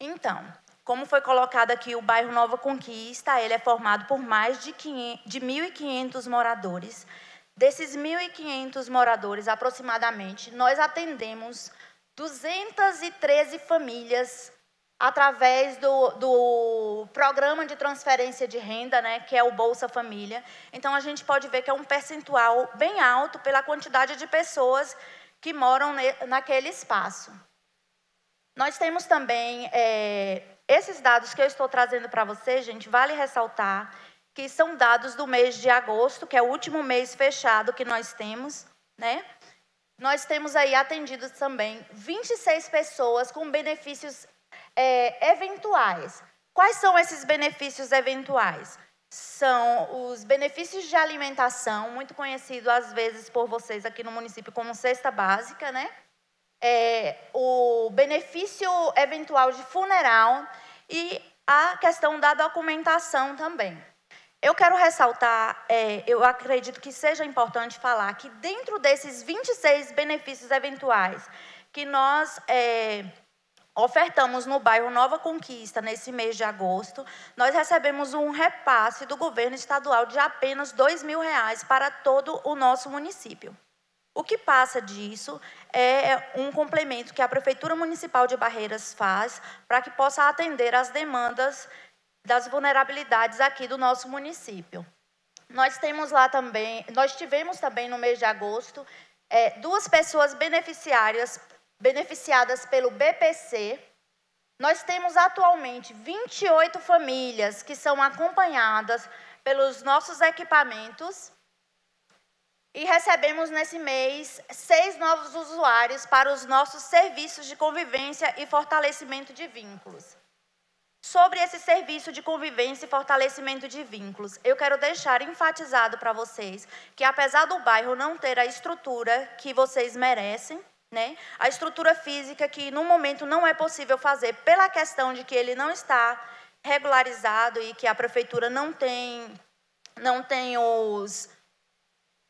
Então, como foi colocado aqui, o bairro Nova Conquista, ele é formado por mais de 1.500 moradores. Desses 1.500 moradores, aproximadamente, nós atendemos 213 famílias através do programa de transferência de renda, né, que é o Bolsa Família. Então, a gente pode ver que é um percentual bem alto pela quantidade de pessoas que moram naquele espaço. Nós temos também esses dados que eu estou trazendo para vocês, gente, vale ressaltar que são dados do mês de agosto, que é o último mês fechado que nós temos, né? Nós temos aí atendidos também 26 pessoas com benefícios eventuais. Quais são esses benefícios eventuais? São os benefícios de alimentação, muito conhecido às vezes por vocês aqui no município como cesta básica, né? O benefício eventual de funeral e a questão da documentação também. Eu quero ressaltar, eu acredito que seja importante falar que dentro desses 26 benefícios eventuais que nós ofertamos no bairro Nova Conquista, nesse mês de agosto, nós recebemos um repasse do governo estadual de apenas R$ 2.000 para todo o nosso município. O que passa disso é um complemento que a Prefeitura Municipal de Barreiras faz para que possa atender às demandas das vulnerabilidades aqui do nosso município. Nós tivemos também no mês de agosto 2 pessoas beneficiadas pelo BPC. Nós temos atualmente 28 famílias que são acompanhadas pelos nossos equipamentos e recebemos nesse mês 6 novos usuários para os nossos serviços de convivência e fortalecimento de vínculos. Sobre esse serviço de convivência e fortalecimento de vínculos, eu quero deixar enfatizado para vocês que, apesar do bairro não ter a estrutura que vocês merecem, né, a estrutura física que no momento não é possível fazer pela questão de que ele não está regularizado e que a prefeitura não tem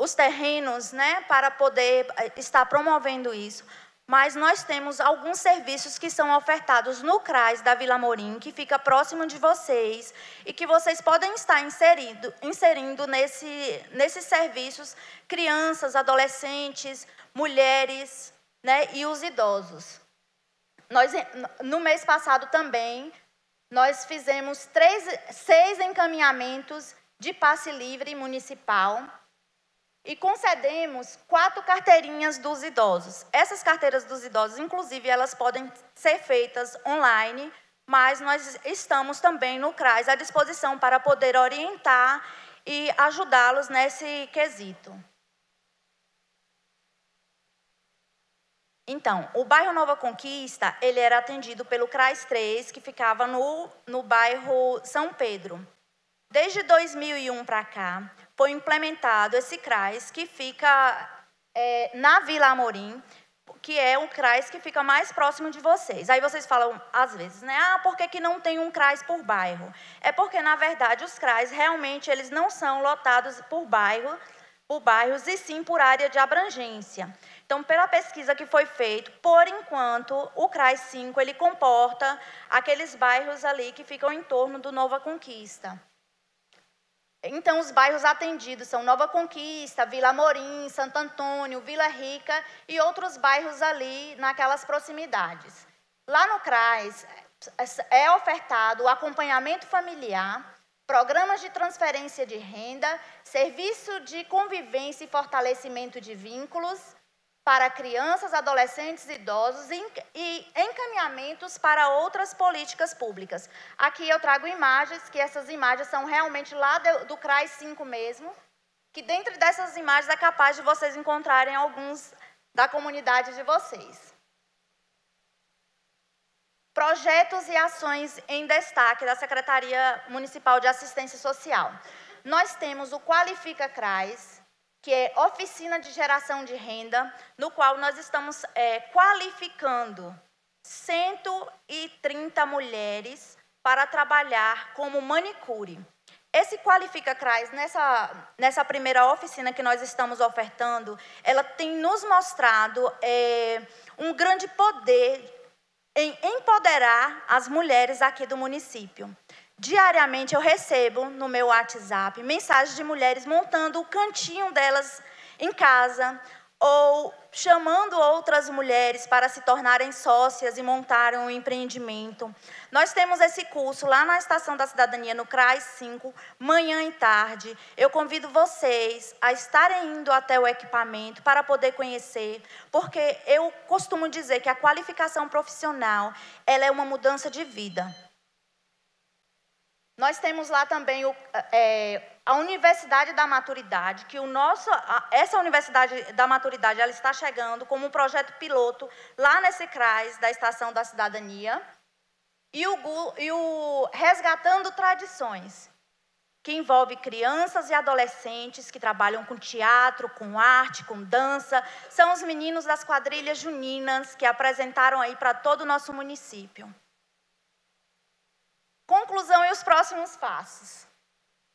os terrenos, né, para poder estar promovendo isso. Mas nós temos alguns serviços que são ofertados no CRAS da Vila Amorim, que fica próximo de vocês, e que vocês podem estar inserindo nesses serviços crianças, adolescentes, mulheres, né, e os idosos. No mês passado também, nós fizemos 6 encaminhamentos de passe livre municipal, e concedemos 4 carteirinhas dos idosos. Essas carteiras dos idosos, inclusive, elas podem ser feitas online, mas nós estamos também no CRAS à disposição para poder orientar e ajudá-los nesse quesito. Então, o bairro Nova Conquista, ele era atendido pelo CRAS 3, que ficava no bairro São Pedro. Desde 2001 para cá, foi implementado esse CRAS que fica na Vila Amorim, que é um CRAS que fica mais próximo de vocês. Aí vocês falam, às vezes, né? Por que não tem um CRAS por bairro? É porque, na verdade, os CRAS realmente eles não são lotados por bairros, e sim por área de abrangência. Então, pela pesquisa que foi feita, por enquanto, o CRAS 5 ele comporta aqueles bairros ali que ficam em torno do Nova Conquista. Então, os bairros atendidos são Nova Conquista, Vila Amorim, Santo Antônio, Vila Rica e outros bairros ali naquelas proximidades. Lá no CRAS é ofertado o acompanhamento familiar, programas de transferência de renda, serviço de convivência e fortalecimento de vínculos para crianças, adolescentes e idosos e encaminhamentos para outras políticas públicas. Aqui eu trago imagens, que essas imagens são realmente lá do CRAS 5 mesmo, que dentro dessas imagens é capaz de vocês encontrarem alguns da comunidade de vocês. Projetos e ações em destaque da Secretaria Municipal de Assistência Social. Nós temos o Qualifica CRAS, que é oficina de geração de renda, no qual nós estamos qualificando 130 mulheres para trabalhar como manicure. Esse Qualifica CRAS, nessa primeira oficina que nós estamos ofertando, ela tem nos mostrado um grande poder em empoderar as mulheres aqui do município. Diariamente eu recebo no meu WhatsApp mensagens de mulheres montando o cantinho delas em casa ou chamando outras mulheres para se tornarem sócias e montarem um empreendimento. Nós temos esse curso lá na Estação da Cidadania, no CRAS 5, manhã e tarde. Eu convido vocês a estarem indo até o equipamento para poder conhecer, porque eu costumo dizer que a qualificação profissional ela é uma mudança de vida. Nós temos lá também a Universidade da Maturidade, que essa Universidade da Maturidade ela está chegando como um projeto piloto lá nesse CRAS da Estação da Cidadania, e o Resgatando Tradições, que envolve crianças e adolescentes que trabalham com teatro, com arte, com dança. São os meninos das quadrilhas juninas que apresentaram aí para todo o nosso município. Conclusão e os próximos passos.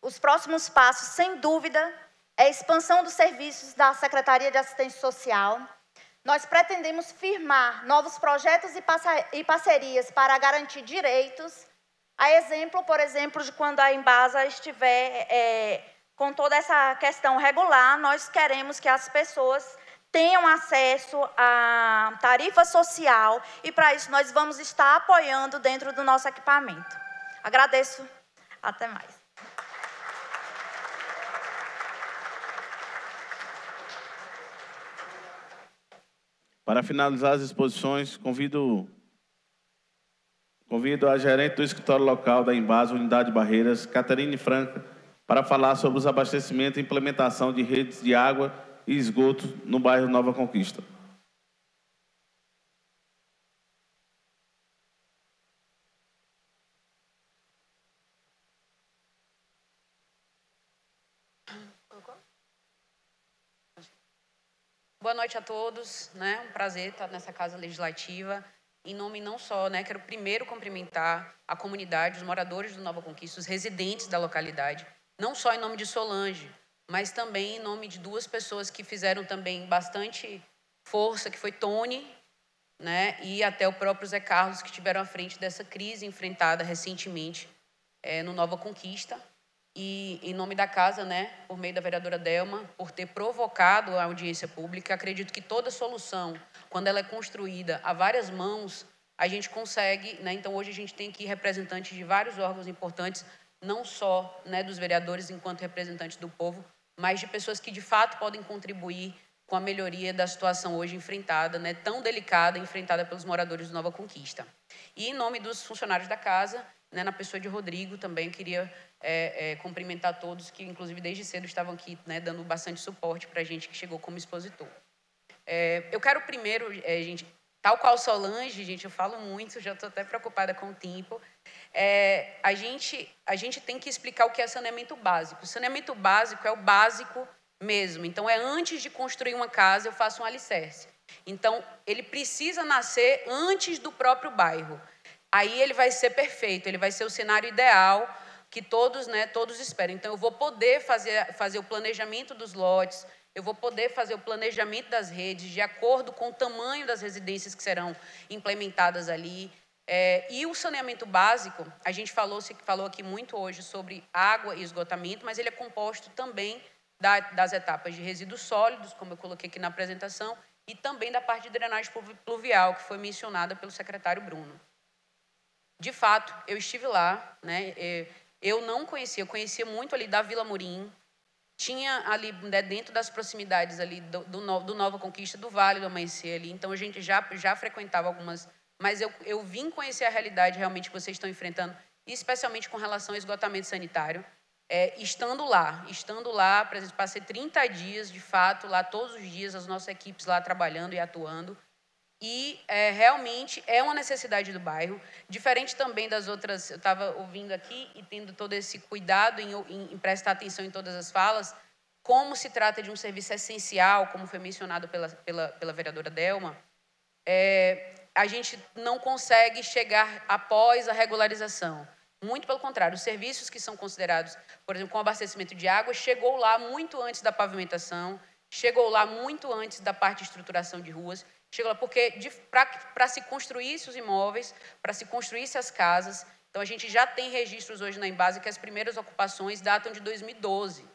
Os próximos passos, sem dúvida, é a expansão dos serviços da Secretaria de Assistência Social. Nós pretendemos firmar novos projetos e parcerias para garantir direitos. A exemplo, por exemplo, de quando a Embasa estiver com toda essa questão regular, nós queremos que as pessoas tenham acesso à tarifa social e, para isso, nós vamos estar apoiando dentro do nosso equipamento. Agradeço. Até mais. Para finalizar as exposições, convido a gerente do escritório local da Embasa Unidade de Barreiras, Caterine Franca, para falar sobre os abastecimentos e implementação de redes de água e esgoto no bairro Nova Conquista. Boa noite a todos, né? Um prazer estar nessa Casa Legislativa. Em nome não só, né? Quero primeiro cumprimentar a comunidade, os moradores do Nova Conquista, os residentes da localidade, não só em nome de Solange, mas também em nome de duas pessoas que fizeram também bastante força, que foi Tony, né? E até o próprio Zé Carlos, que estiveram à frente dessa crise enfrentada recentemente no Nova Conquista. E, em nome da casa, né, por meio da vereadora Delma, por ter provocado a audiência pública, acredito que toda solução, quando ela é construída a várias mãos, a gente consegue, né? Então, hoje a gente tem aqui representantes de vários órgãos importantes, não só, né, dos vereadores enquanto representantes do povo, mas de pessoas que, de fato, podem contribuir com a melhoria da situação hoje enfrentada, né, tão delicada, enfrentada pelos moradores do Nova Conquista. E, em nome dos funcionários da casa, né, na pessoa de Rodrigo, também queria cumprimentar todos que, inclusive, desde cedo estavam aqui, né, dando bastante suporte para a gente que chegou como expositor. Eu quero primeiro, gente, tal qual Solange, gente, eu falo muito, já estou até preocupada com o tempo, a gente tem que explicar o que é saneamento básico. O saneamento básico é o básico mesmo. Então, antes de construir uma casa, eu faço um alicerce. Então, ele precisa nascer antes do próprio bairro. Aí ele vai ser perfeito, ele vai ser o cenário ideal que todos, né, todos esperam. Então, eu vou poder fazer o planejamento dos lotes, eu vou poder fazer o planejamento das redes de acordo com o tamanho das residências que serão implementadas ali. E o saneamento básico, a gente falou aqui muito hoje sobre água e esgotamento, mas ele é composto também das etapas de resíduos sólidos, como eu coloquei aqui na apresentação, e também da parte de drenagem pluvial, que foi mencionada pelo secretário Bruno. De fato, eu estive lá, né? Eu não conhecia, eu conhecia muito ali da Vila Murim, tinha ali, né, dentro das proximidades ali do Nova Conquista, do Vale do Amanhecer ali, então a gente já frequentava algumas, mas eu vim conhecer a realidade realmente que vocês estão enfrentando, especialmente com relação ao esgotamento sanitário, estando lá, por exemplo, passei 30 dias, de fato, lá todos os dias, as nossas equipes lá trabalhando e atuando, e realmente é uma necessidade do bairro, diferente também das outras. Eu estava ouvindo aqui e tendo todo esse cuidado em prestar atenção em todas as falas, como se trata de um serviço essencial, como foi mencionado pela vereadora Delma, a gente não consegue chegar após a regularização. Muito pelo contrário, os serviços que são considerados, por exemplo, com abastecimento de água, chegou lá muito antes da pavimentação, chegou lá muito antes da parte de estruturação de ruas, chegou lá porque para se construir esses imóveis, para se construir essas casas, então a gente já tem registros hoje na Embasa que as primeiras ocupações datam de 2012.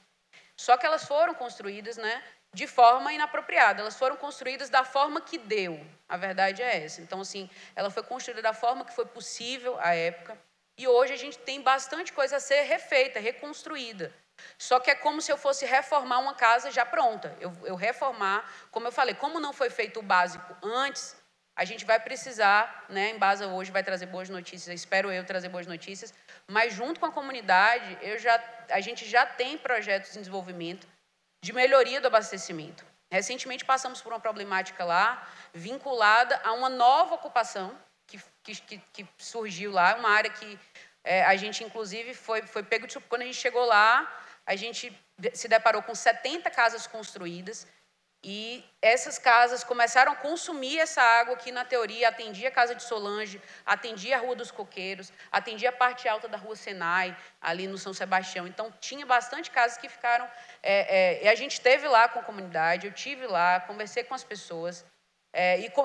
Só que elas foram construídas, né, de forma inapropriada, elas foram construídas da forma que deu, a verdade é essa. Então, assim, ela foi construída da forma que foi possível à época, e hoje a gente tem bastante coisa a ser refeita, reconstruída. Só que é como se eu fosse reformar uma casa já pronta. Eu reformar, como eu falei, como não foi feito o básico antes, a gente vai precisar, né, a Embasa hoje vai trazer boas notícias, espero eu trazer boas notícias, mas junto com a comunidade, a gente já tem projetos em desenvolvimento de melhoria do abastecimento. Recentemente passamos por uma problemática lá, vinculada a uma nova ocupação que surgiu lá, uma área que a gente, inclusive, foi pego de surpresa. Quando a gente chegou lá, a gente se deparou com 70 casas construídas e essas casas começaram a consumir essa água que, na teoria, atendia a casa de Solange, atendia a Rua dos Coqueiros, atendia a parte alta da Rua Senai, ali no São Sebastião. Então, tinha bastante casas que ficaram... e a gente esteve lá com a comunidade, eu estive lá, conversei com as pessoas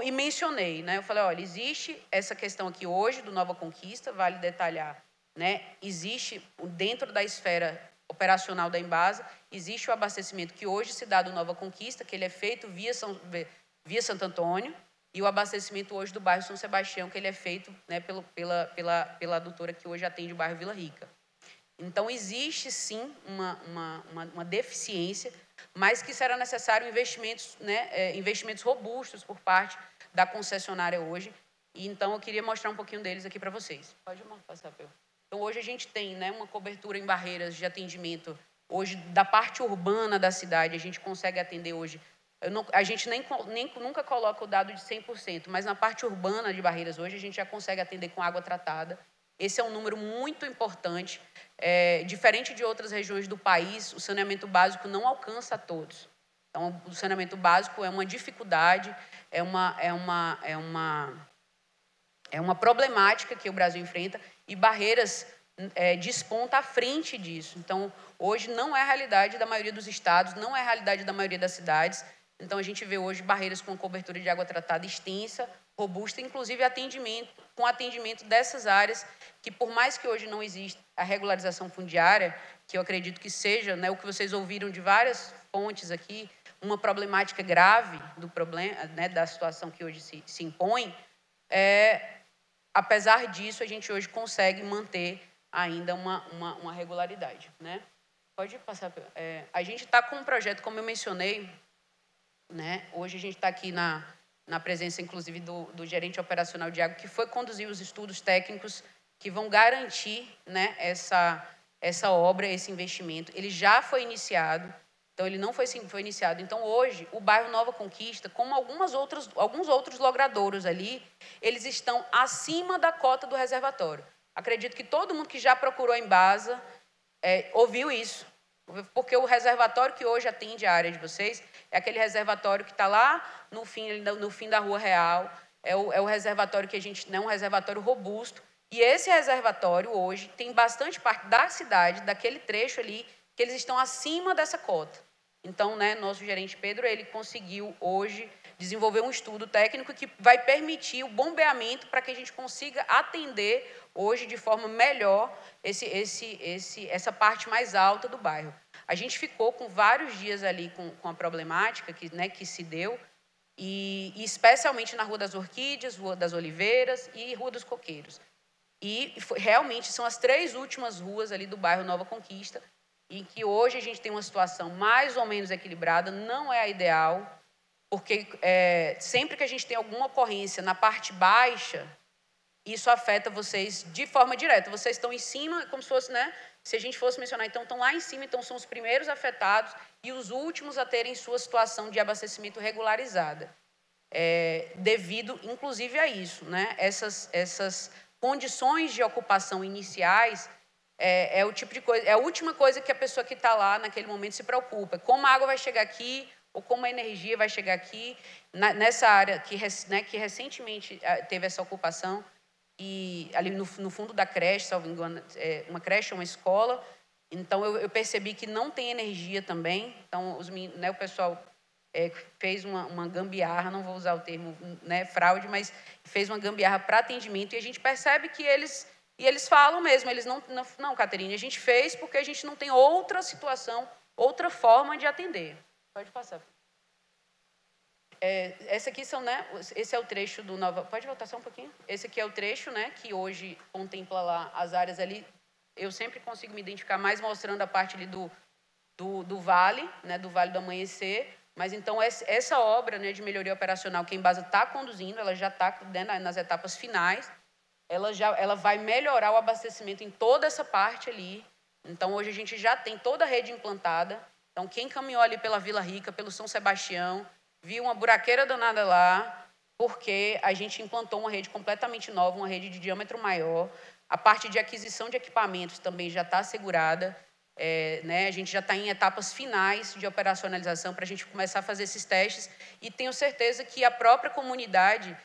e mencionei, né? Eu falei, olha, existe essa questão aqui hoje do Nova Conquista, vale detalhar, né? Existe dentro da esfera operacional da Embasa, existe o abastecimento que hoje se dá do Nova Conquista, que ele é feito via Santo Antônio, e o abastecimento hoje do bairro São Sebastião, que ele é feito, né, pela adutora que hoje atende o bairro Vila Rica. Então, existe, sim, uma deficiência, mas que será necessário investimentos, né, investimentos robustos por parte da concessionária hoje. E, então, eu queria mostrar um pouquinho deles aqui para vocês. Pode passar, Peu. Então, hoje a gente tem, né, uma cobertura em barreiras de atendimento. Hoje, da parte urbana da cidade, a gente consegue atender hoje. A gente nunca coloca o dado de 100%, mas na parte urbana de barreiras hoje, a gente já consegue atender com água tratada. Esse é um número muito importante. Diferente de outras regiões do país, o saneamento básico não alcança a todos. Então, o saneamento básico é uma dificuldade, é uma problemática que o Brasil enfrenta, e Barreiras desponta à frente disso. Então, hoje não é a realidade da maioria dos estados, não é a realidade da maioria das cidades. Então, a gente vê hoje Barreiras com cobertura de água tratada extensa, robusta, inclusive com atendimento dessas áreas, que por mais que hoje não exista a regularização fundiária, que eu acredito que seja, né, o que vocês ouviram de várias fontes aqui, uma problemática grave do problema, né, da situação que hoje se impõe, apesar disso, a gente hoje consegue manter ainda uma regularidade, né? Pode passar. A gente está com um projeto, como eu mencionei, né? Hoje a gente está aqui na presença, inclusive, do gerente operacional de água, que foi conduzir os estudos técnicos que vão garantir, né, essa obra, esse investimento. Ele já foi iniciado, então ele não foi iniciado. Então, hoje, o bairro Nova Conquista, como alguns outros logradouros ali, eles estão acima da cota do reservatório. Acredito que todo mundo que já procurou a Embasa ouviu isso, porque o reservatório que hoje atende a área de vocês é aquele reservatório que está lá no fim da Rua Real, é o reservatório que a gente, não é um reservatório robusto, e esse reservatório hoje tem bastante parte da cidade, daquele trecho ali, que eles estão acima dessa cota. Então, né, nosso gerente Pedro, ele conseguiu hoje desenvolver um estudo técnico que vai permitir o bombeamento para que a gente consiga atender hoje de forma melhor essa parte mais alta do bairro. A gente ficou com vários dias ali com a problemática que se deu, e especialmente na Rua das Orquídeas, Rua das Oliveiras e Rua dos Coqueiros. E realmente são as 3 últimas ruas ali do bairro Nova Conquista, em que hoje a gente tem uma situação mais ou menos equilibrada, não é a ideal, porque sempre que a gente tem alguma ocorrência na parte baixa, isso afeta vocês de forma direta. Vocês estão em cima, como se fosse, né? Se a gente fosse mencionar, então estão lá em cima, então são os primeiros afetados e os últimos a terem sua situação de abastecimento regularizada, devido, inclusive, a isso, né? Essas condições de ocupação iniciais é o tipo de coisa, é a última coisa que a pessoa que está lá naquele momento se preocupa. Como a água vai chegar aqui ou como a energia vai chegar aqui nessa área que recentemente teve essa ocupação. E ali no fundo da creche, salvo engano, uma creche, uma escola. Então, eu percebi que não tem energia também. Então, o pessoal fez uma gambiarra, não vou usar o termo, né, fraude, mas fez uma gambiarra para atendimento. E a gente percebe que eles falam mesmo, eles não, Caterine, a gente fez porque a gente não tem outra situação, outra forma de atender. Pode passar. Esse aqui esse é o trecho do Nova... Pode voltar só um pouquinho? Esse aqui é o trecho, né, que hoje contempla lá as áreas ali. Eu sempre consigo me identificar mais mostrando a parte ali do vale, né, do Vale do Amanhecer. Mas, então, essa obra, né, de melhoria operacional que a Embasa está conduzindo, ela já está, né, nas etapas finais, ela vai melhorar o abastecimento em toda essa parte ali. Então, hoje a gente já tem toda a rede implantada. Então, quem caminhou ali pela Vila Rica, pelo São Sebastião, viu uma buraqueira danada lá, porque a gente implantou uma rede completamente nova, uma rede de diâmetro maior. A parte de aquisição de equipamentos também já está assegurada. Né, a gente já está em etapas finais de operacionalização para a gente começar a fazer esses testes. E tenho certeza que a própria comunidade,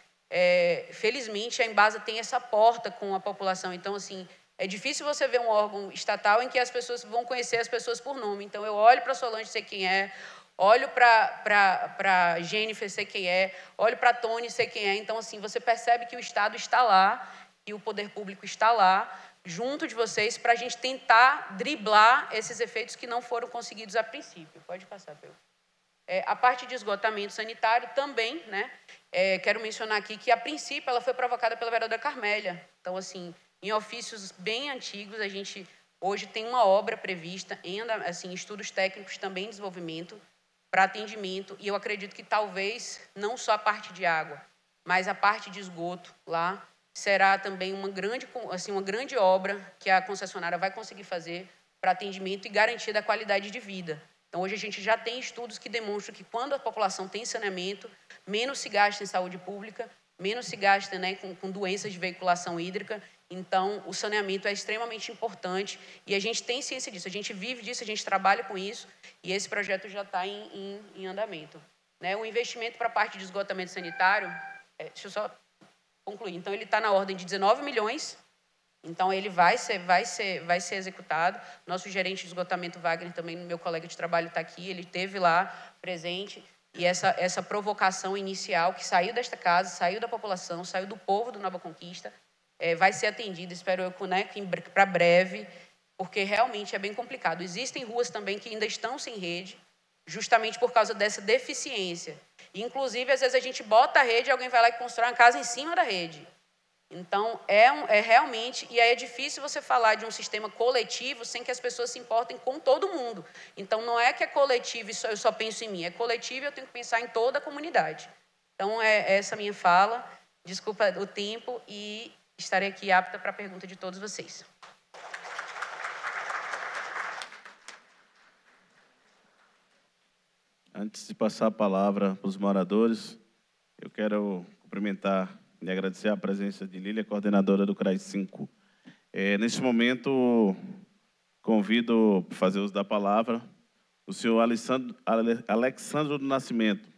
felizmente, a Embasa tem essa porta com a população. Então, assim, é difícil você ver um órgão estatal em que as pessoas vão conhecer as pessoas por nome. Então, eu olho para a Solange, sei quem é, olho para Jennifer, sei quem é, olho para Tony, sei quem é. Então, assim, você percebe que o Estado está lá e o poder público está lá junto de vocês para a gente tentar driblar esses efeitos que não foram conseguidos a princípio. Pode passar, Pedro. A parte de esgotamento sanitário também, né? Quero mencionar aqui que, a princípio, ela foi provocada pela vereadora Carmélia. Então, assim, em ofícios bem antigos, a gente hoje tem uma obra prevista, assim, estudos técnicos também em desenvolvimento para atendimento, e eu acredito que talvez não só a parte de água, mas a parte de esgoto lá será também uma grande obra que a concessionária vai conseguir fazer para atendimento e garantia da qualidade de vida. Então, hoje a gente já tem estudos que demonstram que quando a população tem saneamento, menos se gasta em saúde pública, menos se gasta, né, com doenças de veiculação hídrica. Então, o saneamento é extremamente importante e a gente tem ciência disso, a gente vive disso, a gente trabalha com isso e esse projeto já está em andamento. Né? O investimento para a parte de esgotamento sanitário, deixa eu só concluir, então ele está na ordem de 19 milhões, então ele vai ser executado. Nosso gerente de esgotamento, Wagner, também meu colega de trabalho está aqui, ele esteve lá presente. E essa provocação inicial que saiu desta casa, saiu da população, saiu do povo do Nova Conquista, vai ser atendida, espero eu, né, para breve, porque realmente é bem complicado. Existem ruas também que ainda estão sem rede, justamente por causa dessa deficiência. E, inclusive, às vezes a gente bota a rede e alguém vai lá e constrói uma casa em cima da rede. Então, realmente, e aí é difícil você falar de um sistema coletivo sem que as pessoas se importem com todo mundo. Então, não é que é coletivo e eu só penso em mim, é coletivo e eu tenho que pensar em toda a comunidade. Então, é essa minha fala, desculpa o tempo e estarei aqui apta para a pergunta de todos vocês. Antes de passar a palavra para os moradores, eu quero cumprimentar e agradecer a presença de Lília, coordenadora do CRAI 5. Neste momento, convido para fazer uso da palavra o senhor Alexandro do Nascimento.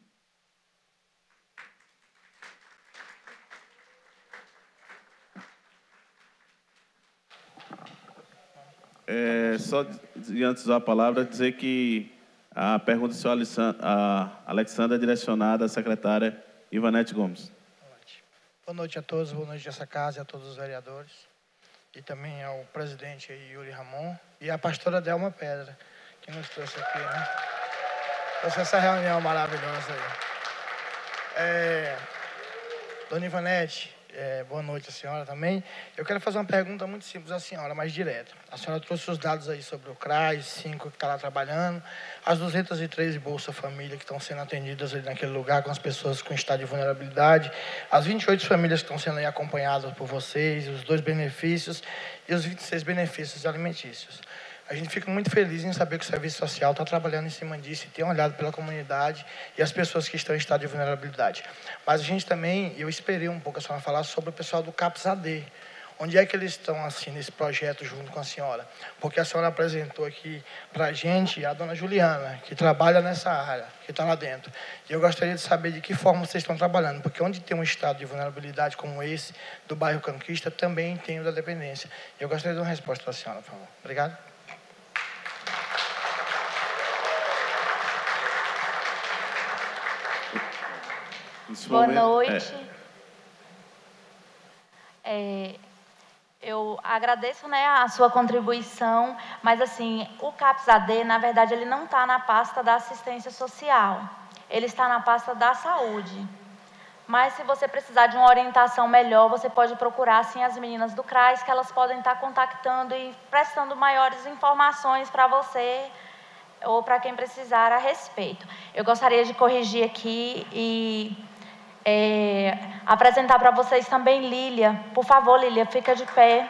Só antes de usar a palavra, dizer que a pergunta do senhor Alexandre é direcionada à secretária Ivanete Gomes. Boa noite a todos, boa noite a essa casa e a todos os vereadores. E também ao presidente Yuri Ramon e à pastora Delma Pedra, que nos trouxe aqui, né? Trouxe essa reunião maravilhosa aí. Dona Ivanete, boa noite a senhora também. Eu quero fazer uma pergunta muito simples à senhora, mais direta. A senhora trouxe os dados aí sobre o CRAI 5 que está lá trabalhando, as 213 Bolsa Família que estão sendo atendidas ali naquele lugar com as pessoas com estado de vulnerabilidade, as 28 famílias que estão sendo aí acompanhadas por vocês, os 2 benefícios e os 26 benefícios alimentícios. A gente fica muito feliz em saber que o Serviço Social está trabalhando em cima disso e tem olhado pela comunidade e as pessoas que estão em estado de vulnerabilidade. Mas a gente também, eu esperei um pouco a senhora falar sobre o pessoal do CAPS-AD. Onde é que eles estão assim nesse projeto junto com a senhora? Porque a senhora apresentou aqui para a gente a dona Juliana, que trabalha nessa área, que está lá dentro. E eu gostaria de saber de que forma vocês estão trabalhando, porque onde tem um estado de vulnerabilidade como esse, do bairro Conquista, também tem o da dependência. Eu gostaria de uma resposta para a senhora, por favor. Obrigado. Boa noite. Eu agradeço, né, a sua contribuição, mas assim, o CAPS-AD, na verdade, ele não está na pasta da assistência social, ele está na pasta da saúde. Mas se você precisar de uma orientação melhor, você pode procurar assim as meninas do CRAS, que elas podem estar contactando e prestando maiores informações para você ou para quem precisar a respeito. Eu gostaria de corrigir aqui e apresentar para vocês também Lília. Por favor, Lília, fica de pé.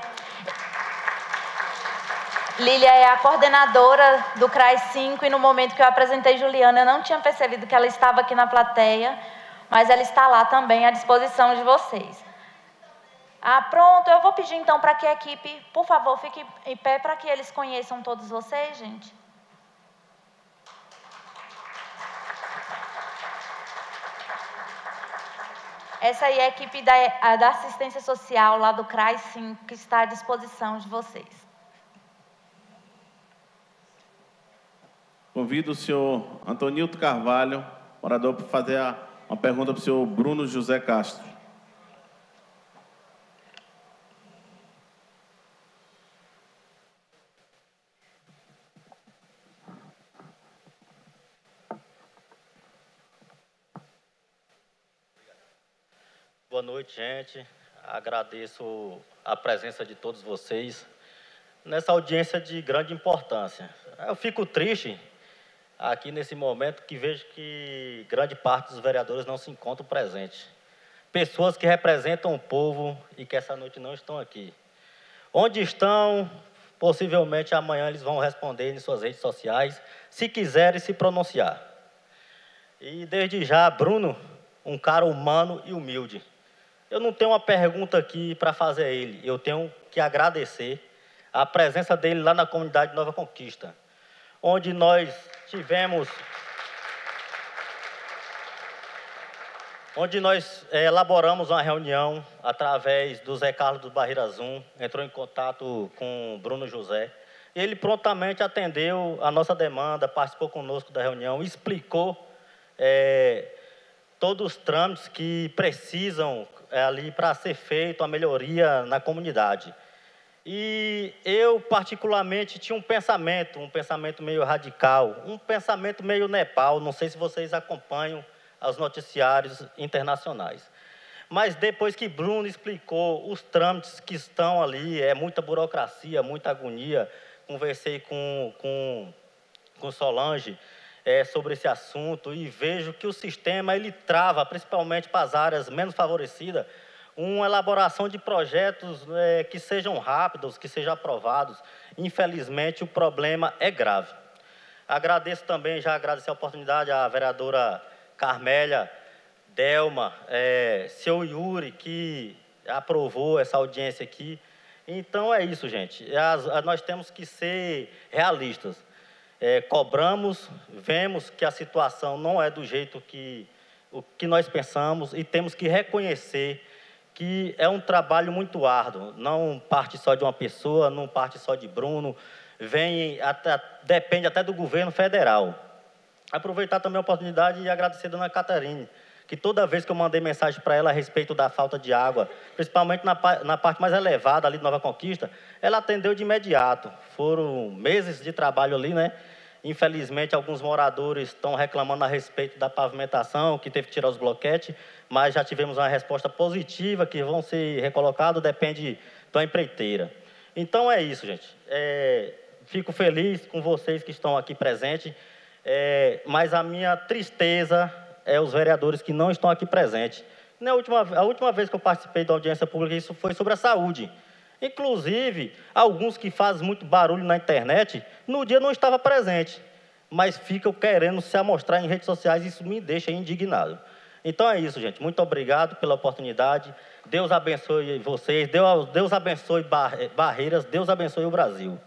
Lília é a coordenadora do CRAS 5 e no momento que eu apresentei Juliana, eu não tinha percebido que ela estava aqui na plateia, mas ela está lá também à disposição de vocês. Pronto, eu vou pedir então para que a equipe, por favor, fique em pé para que eles conheçam todos vocês, gente. Essa aí é a equipe da assistência social lá do CRAS 5, que está à disposição de vocês. Convido o senhor Antonilton Carvalho, morador, para fazer uma pergunta para o senhor Bruno José Castro. Boa noite, gente. Agradeço a presença de todos vocês nessa audiência de grande importância. Eu fico triste aqui nesse momento que vejo que grande parte dos vereadores não se encontram presentes. Pessoas que representam o povo e que essa noite não estão aqui. Onde estão? Possivelmente amanhã eles vão responder em suas redes sociais, se quiserem se pronunciar. E desde já, Bruno, um cara humano e humilde. Eu não tenho uma pergunta aqui para fazer a ele, eu tenho que agradecer a presença dele lá na comunidade Nova Conquista, onde nós elaboramos uma reunião através do Zé Carlos do Barreira Zoom, entrou em contato com o Bruno José, e ele prontamente atendeu a nossa demanda, participou conosco da reunião, explicou todos os trâmites que precisam ali para ser feito a melhoria na comunidade. E eu, particularmente, tinha um pensamento meio radical, um pensamento meio Nepal, não sei se vocês acompanham os noticiários internacionais. Mas depois que Bruno explicou os trâmites que estão ali, é muita burocracia, muita agonia, conversei com Solange sobre esse assunto e vejo que o sistema ele trava, principalmente para as áreas menos favorecidas, uma elaboração de projetos que sejam rápidos, que sejam aprovados. Infelizmente, o problema é grave. Agradeço também, já agradeci a oportunidade à vereadora Carmélia, Delma, seu Yuri, que aprovou essa audiência aqui. Então, é isso, gente. Nós temos que ser realistas. Cobramos, vemos que a situação não é do jeito que nós pensamos e temos que reconhecer que é um trabalho muito árduo. Não parte só de uma pessoa, não parte só de Bruno, depende até do governo federal. Aproveitar também a oportunidade e agradecer a dona Catarine, que toda vez que eu mandei mensagem para ela a respeito da falta de água, principalmente na parte mais elevada ali de Nova Conquista, ela atendeu de imediato. Foram meses de trabalho ali, né? Infelizmente, alguns moradores estão reclamando a respeito da pavimentação, que teve que tirar os bloquetes, mas já tivemos uma resposta positiva, que vão ser recolocados, depende da empreiteira. Então, é isso, gente. Fico feliz com vocês que estão aqui presentes, mas a minha tristeza é os vereadores que não estão aqui presentes. A última vez que eu participei da audiência pública, isso foi sobre a saúde. Inclusive, alguns que fazem muito barulho na internet, no dia não estava presente, mas ficam querendo se amostrar em redes sociais, isso me deixa indignado. Então é isso, gente. Muito obrigado pela oportunidade. Deus abençoe vocês, Deus abençoe Barreiras, Deus abençoe o Brasil.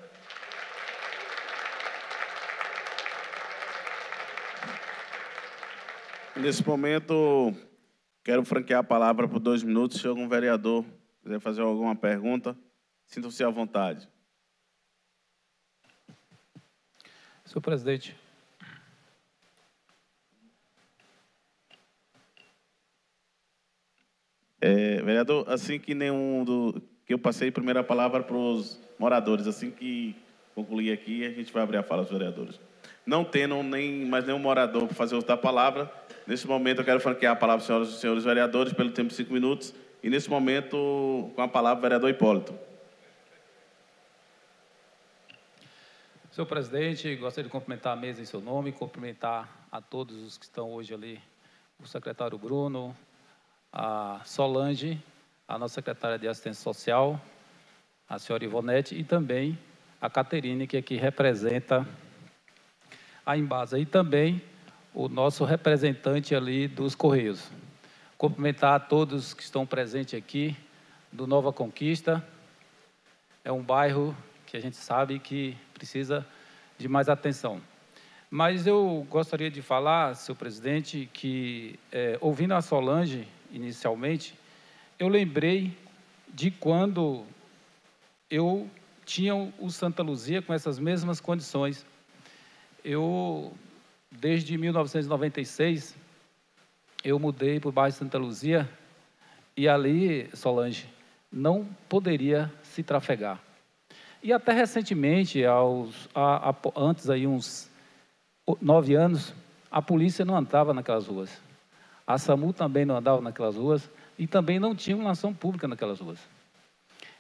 Nesse momento, quero franquear a palavra por 2 minutos. Se algum vereador quiser fazer alguma pergunta, sintam-se à vontade. Senhor presidente. Vereador, assim que que eu passei a primeira palavra para os moradores, assim que concluir aqui, a gente vai abrir a fala aos vereadores. Não tendo mais nenhum morador para fazer outra palavra, nesse momento eu quero franquear a palavra aos senhores vereadores pelo tempo de 5 minutos, e nesse momento, com a palavra, o vereador Hipólito. Senhor presidente, gostaria de cumprimentar a mesa em seu nome, cumprimentar a todos os que estão hoje ali, o secretário Bruno, a Solange, a nossa secretária de Assistência Social, a senhora Ivonete, e também a Caterine, que aqui representa a Embasa, e também o nosso representante ali dos Correios. Cumprimentar a todos que estão presentes aqui, do Nova Conquista. É um bairro que a gente sabe que precisa de mais atenção. Mas eu gostaria de falar, senhor presidente, que ouvindo a Solange, inicialmente, eu lembrei de quando eu tinha o Santa Luzia com essas mesmas condições. Eu, desde 1996, eu mudei para o bairro de Santa Luzia e ali, Solange, não poderia se trafegar. E até recentemente, antes aí uns 9 anos, a polícia não andava naquelas ruas. A SAMU também não andava naquelas ruas, e também não tinha iluminação pública naquelas ruas.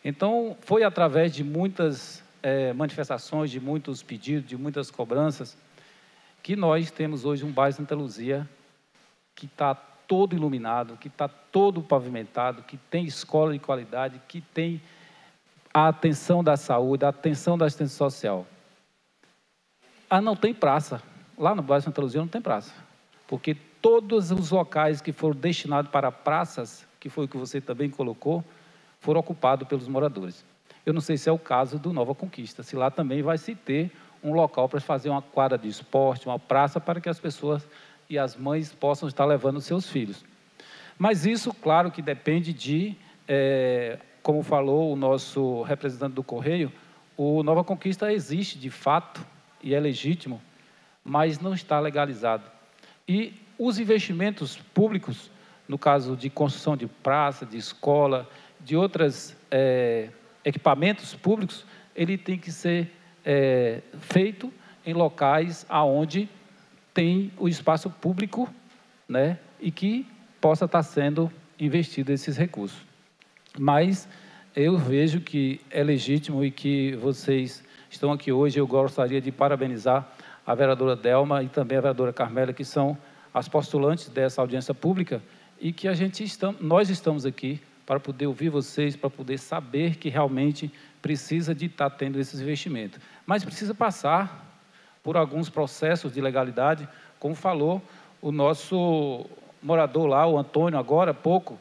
Então, foi através de muitas manifestações, de muitos pedidos, de muitas cobranças, que nós temos hoje um bairro Santa Luzia que está todo iluminado, que está todo pavimentado, que tem escola de qualidade, que tem a atenção da saúde, a atenção da assistência social. Não tem praça. Lá no bairro Santa Luzia não tem praça. Porque todos os locais que foram destinados para praças, que foi o que você também colocou, foram ocupados pelos moradores. Eu não sei se é o caso do Nova Conquista, se lá também vai se ter um local para fazer uma quadra de esporte, uma praça, para que as pessoas e as mães possam estar levando os seus filhos. Mas isso, claro, que depende de, como falou o nosso representante do Correio, o Nova Conquista existe de fato e é legítimo, mas não está legalizado. E os investimentos públicos, no caso de construção de praça, de escola, de outros equipamentos públicos, ele tem que ser feito em locais onde tem o espaço público, né, e que possa estar sendo investido esses recursos. Mas eu vejo que é legítimo e que vocês estão aqui hoje. Eu gostaria de parabenizar a vereadora Delma e também a vereadora Carmélia, que são as postulantes dessa audiência pública, e que nós estamos aqui para poder ouvir vocês, para poder saber que realmente precisa de estar tendo esses investimentos. Mas precisa passar por alguns processos de legalidade, como falou o nosso morador lá, o Antônio, agora há pouco,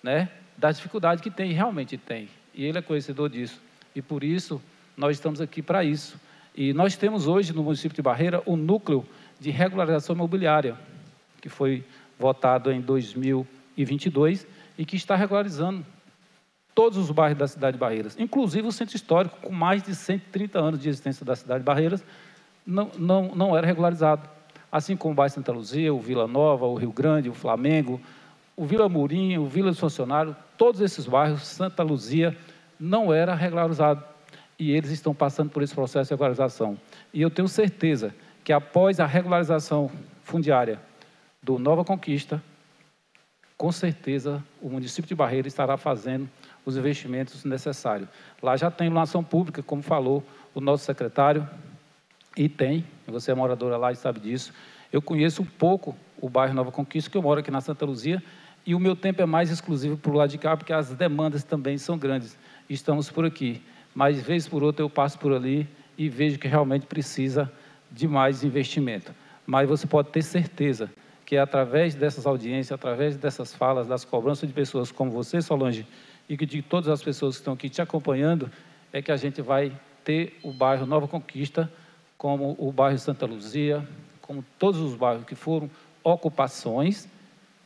né, da dificuldade que tem, realmente tem. E ele é conhecedor disso. E por isso, nós estamos aqui para isso. E nós temos hoje, no município de Barreira, o núcleo de regularização imobiliária, que foi votado em 2022 e que está regularizando todos os bairros da cidade de Barreiras, inclusive o centro histórico, com mais de 130 anos de existência da cidade de Barreiras, não era regularizado. Assim como o bairro Santa Luzia, o Vila Nova, o Rio Grande, o Flamengo, o Vila Murim, o Vila dos Funcionários, todos esses bairros, Santa Luzia, não era regularizado. E eles estão passando por esse processo de regularização. E eu tenho certeza que após a regularização fundiária do Nova Conquista, com certeza o município de Barreira estará fazendo os investimentos necessários. Lá já tem iluminação pública, como falou o nosso secretário, e tem, você é moradora lá e sabe disso. Eu conheço um pouco o bairro Nova Conquista, que eu moro aqui na Santa Luzia, e o meu tempo é mais exclusivo para o lado de cá, porque as demandas também são grandes. Estamos por aqui, mas vez por outra eu passo por ali e vejo que realmente precisa de mais investimento. Mas você pode ter certeza que é através dessas audiências, através dessas falas, das cobranças de pessoas como você, Solange, e de todas as pessoas que estão aqui te acompanhando, é que a gente vai ter o bairro Nova Conquista, como o bairro Santa Luzia, como todos os bairros que foram ocupações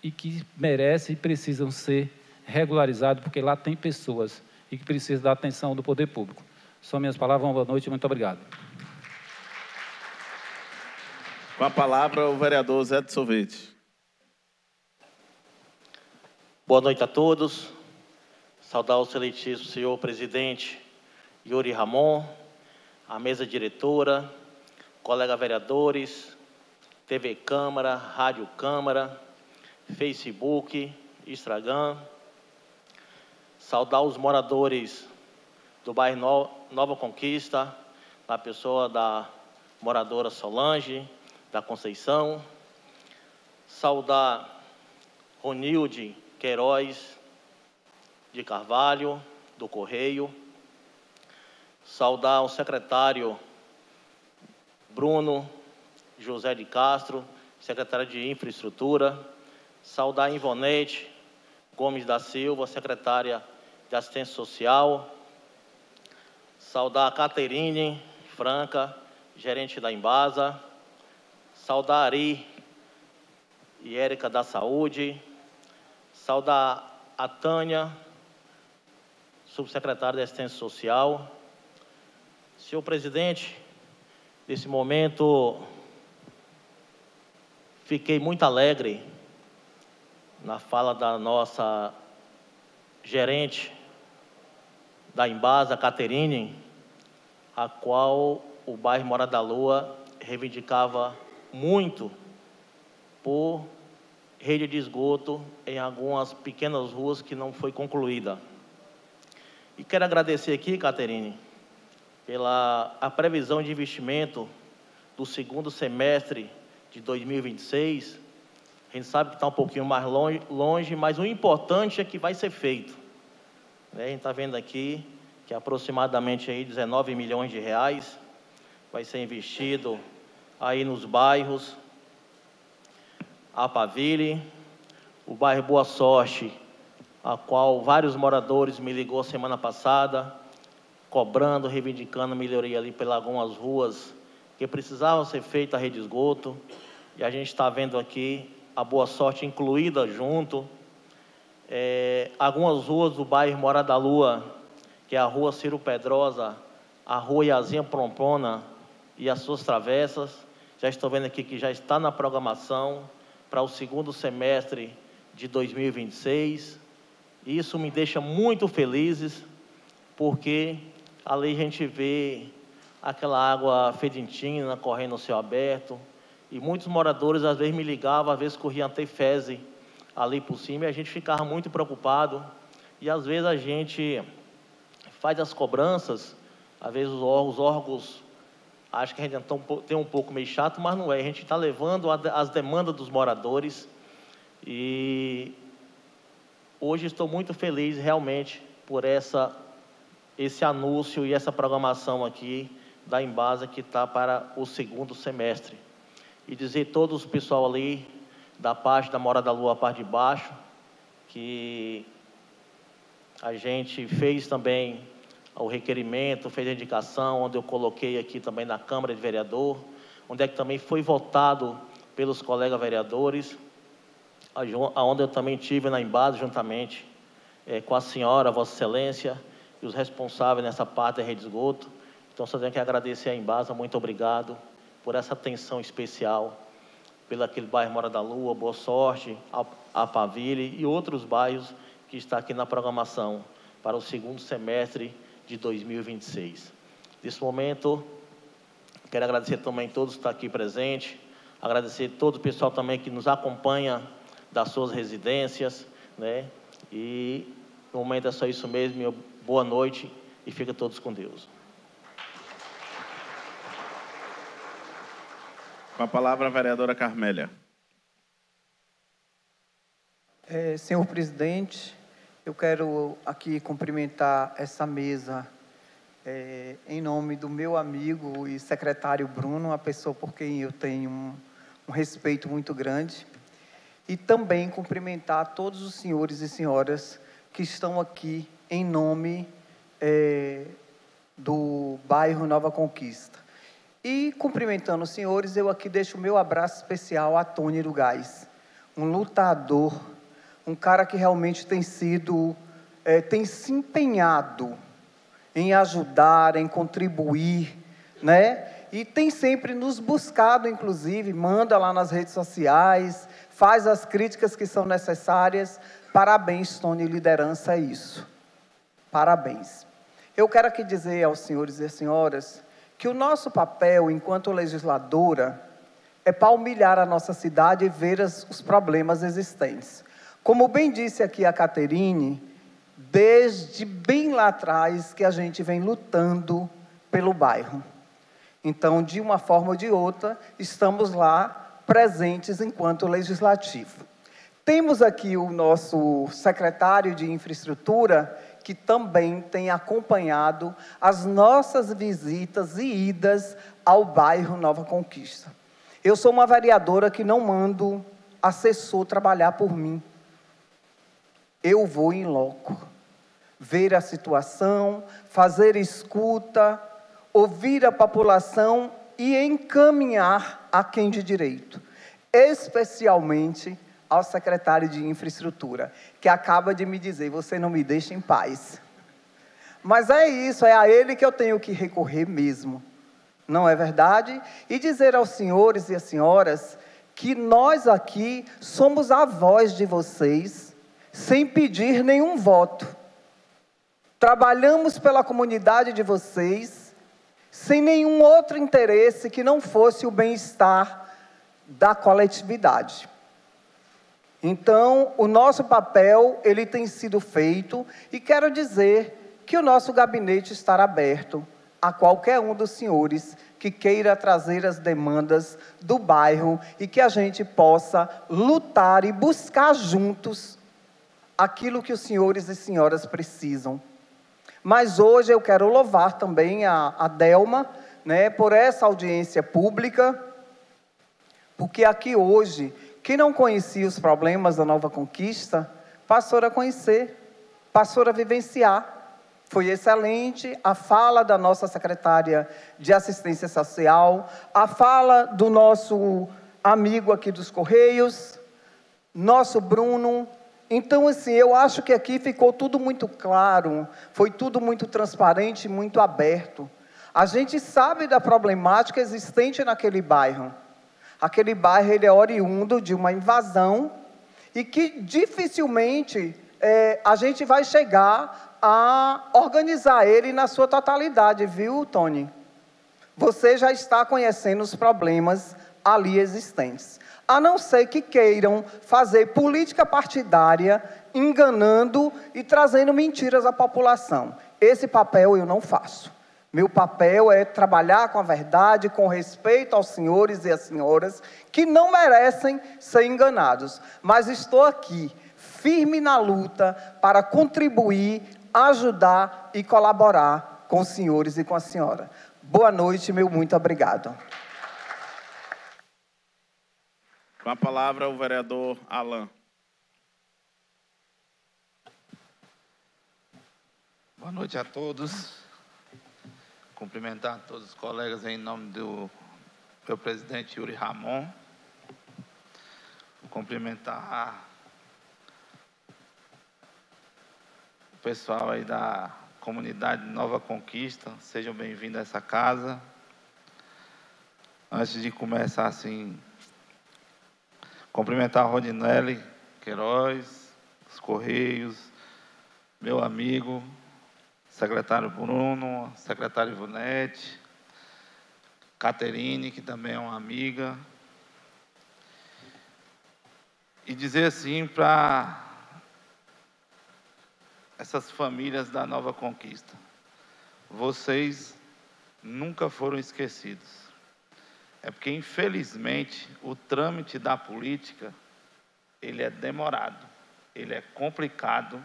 e que merecem e precisam ser regularizados, porque lá tem pessoas e que precisam da atenção do poder público. São minhas palavras, uma boa noite e muito obrigado. Com a palavra, o vereador Zé de Sorvete. Boa noite a todos. Saudar o excelentíssimo senhor presidente Yuri Ramon, a mesa diretora, colegas vereadores, TV Câmara, Rádio Câmara, Facebook, Instagram. Saudar os moradores do bairro Nova Conquista, na pessoa da moradora Solange, da Conceição. Saudar Ronilde Queiroz de Carvalho, do Correio. Saudar o secretário Bruno José de Castro, secretário de Infraestrutura. Saudar a Ivonete Gomes da Silva, secretária de Assistência Social. Saudar a Caterine Franca, gerente da Embasa. Saudar a Ari e Érica da Saúde. Saudar a Tânia, subsecretária de Assistência Social. Senhor presidente, nesse momento, fiquei muito alegre na fala da nossa gerente da Embasa, Caterine, a qual o bairro Morada da Lua reivindicava muito por rede de esgoto em algumas pequenas ruas que não foi concluída. E quero agradecer aqui, Caterine, pela a previsão de investimento do segundo semestre de 2026. A gente sabe que está um pouquinho mais longe, mas o importante é que vai ser feito. A gente está vendo aqui que aproximadamente aí 19 milhões de reais vai ser investido aí nos bairros Alphaville, o bairro Boa Sorte, a qual vários moradores me ligou semana passada, cobrando, reivindicando melhoria ali pelas algumas ruas que precisavam ser feita a rede de esgoto. E a gente está vendo aqui a Boa Sorte incluída junto. Algumas ruas do bairro Morada da Lua, que é a rua Ciro Pedrosa, a rua Iazinha Plompona e as suas travessas. Já estou vendo aqui que já está na programação para o segundo semestre de 2026. Isso me deixa muito felizes, porque ali a gente vê aquela água fedentina correndo no céu aberto, e muitos moradores às vezes me ligavam, às vezes corriam até fezes ali por cima, e a gente ficava muito preocupado, e às vezes a gente faz as cobranças, às vezes os órgãos acham que a gente tem um pouco meio chato, mas não é, a gente está levando as demandas dos moradores, e hoje estou muito feliz realmente por esse anúncio e essa programação aqui da Embasa, que está para o segundo semestre. E dizer a todos o pessoal ali da parte da Morada da Lua, a parte de baixo, que a gente fez também o requerimento, fez a indicação, onde eu coloquei aqui também na Câmara de Vereador, onde é que também foi votado pelos colegas vereadores, onde eu também tive na Embasa, juntamente com a senhora, Vossa Excelência, e os responsáveis nessa parte da rede de esgoto. Então, só tenho que agradecer a Embasa, muito obrigado por essa atenção especial pelo aquele bairro Morada da Lua, Boa Sorte, Alphaville e outros bairros que está aqui na programação para o segundo semestre de 2026. Nesse momento, quero agradecer também a todos que estão aqui presentes, agradecer todo o pessoal também que nos acompanha das suas residências, né? E no momento é só isso mesmo, meu boa noite e fica todos com Deus. Com a palavra a vereadora Carmélia. Senhor presidente, eu quero aqui cumprimentar essa mesa em nome do meu amigo e secretário Bruno, uma pessoa por quem eu tenho um respeito muito grande, e também cumprimentar todos os senhores e senhoras que estão aqui em nome do bairro Nova Conquista. E, cumprimentando os senhores, eu aqui deixo o meu abraço especial a Tony do Gás, um lutador, um cara que realmente tem se empenhado em ajudar, em contribuir, né? E tem sempre nos buscado, inclusive, manda lá nas redes sociais, faz as críticas que são necessárias. Parabéns, Tony, liderança é isso. Parabéns. Eu quero aqui dizer aos senhores e às senhoras que o nosso papel, enquanto legisladora, é palmilhar a nossa cidade e ver os problemas existentes. Como bem disse aqui a Caterine, desde bem lá atrás que a gente vem lutando pelo bairro. Então, de uma forma ou de outra, estamos lá presentes enquanto legislativo. Temos aqui o nosso secretário de Infraestrutura, que também tem acompanhado as nossas visitas e idas ao bairro Nova Conquista. Eu sou uma vereadora que não mando assessor trabalhar por mim. Eu vou em loco, ver a situação, fazer escuta, ouvir a população e encaminhar a quem de direito, especialmente ao secretário de Infraestrutura, que acaba de me dizer, você não me deixa em paz. Mas é isso, é a ele que eu tenho que recorrer mesmo, não é verdade? E dizer aos senhores e às senhoras que nós aqui somos a voz de vocês, sem pedir nenhum voto. Trabalhamos pela comunidade de vocês, sem nenhum outro interesse que não fosse o bem-estar da coletividade. Então, o nosso papel, ele tem sido feito, e quero dizer que o nosso gabinete estará aberto a qualquer um dos senhores que queira trazer as demandas do bairro e que a gente possa lutar e buscar juntos aquilo que os senhores e senhoras precisam. Mas hoje eu quero louvar também a Delma, né, por essa audiência pública, porque aqui hoje, quem não conhecia os problemas da Nova Conquista, passou a conhecer, passou a vivenciar. Foi excelente a fala da nossa secretária de Assistência Social, a fala do nosso amigo aqui dos Correios, nosso Bruno. Então, assim, eu acho que aqui ficou tudo muito claro, foi tudo muito transparente, muito aberto. A gente sabe da problemática existente naquele bairro. Aquele bairro, ele é oriundo de uma invasão e que dificilmente a gente vai chegar a organizar ele na sua totalidade, viu, Tony? Você já está conhecendo os problemas ali existentes. A não ser que queiram fazer política partidária, enganando e trazendo mentiras à população. Esse papel eu não faço. Meu papel é trabalhar com a verdade, com respeito aos senhores e às senhoras que não merecem ser enganados. Mas estou aqui, firme na luta, para contribuir, ajudar e colaborar com os senhores e com a senhora. Boa noite, meu muito obrigado. Com a palavra, o vereador Alan. Boa noite a todos. Cumprimentar todos os colegas em nome do meu presidente Yuri Ramon. Cumprimentar o pessoal aí da comunidade Nova Conquista. Sejam bem-vindos a essa casa. Antes de começar, assim, cumprimentar a Rodinelli Queiroz, os Correios, meu amigo, secretário Bruno, secretário Ivonete, Caterine, que também é uma amiga. E dizer assim para essas famílias da Nova Conquista: vocês nunca foram esquecidos. É porque, infelizmente, o trâmite da política, ele é demorado, ele é complicado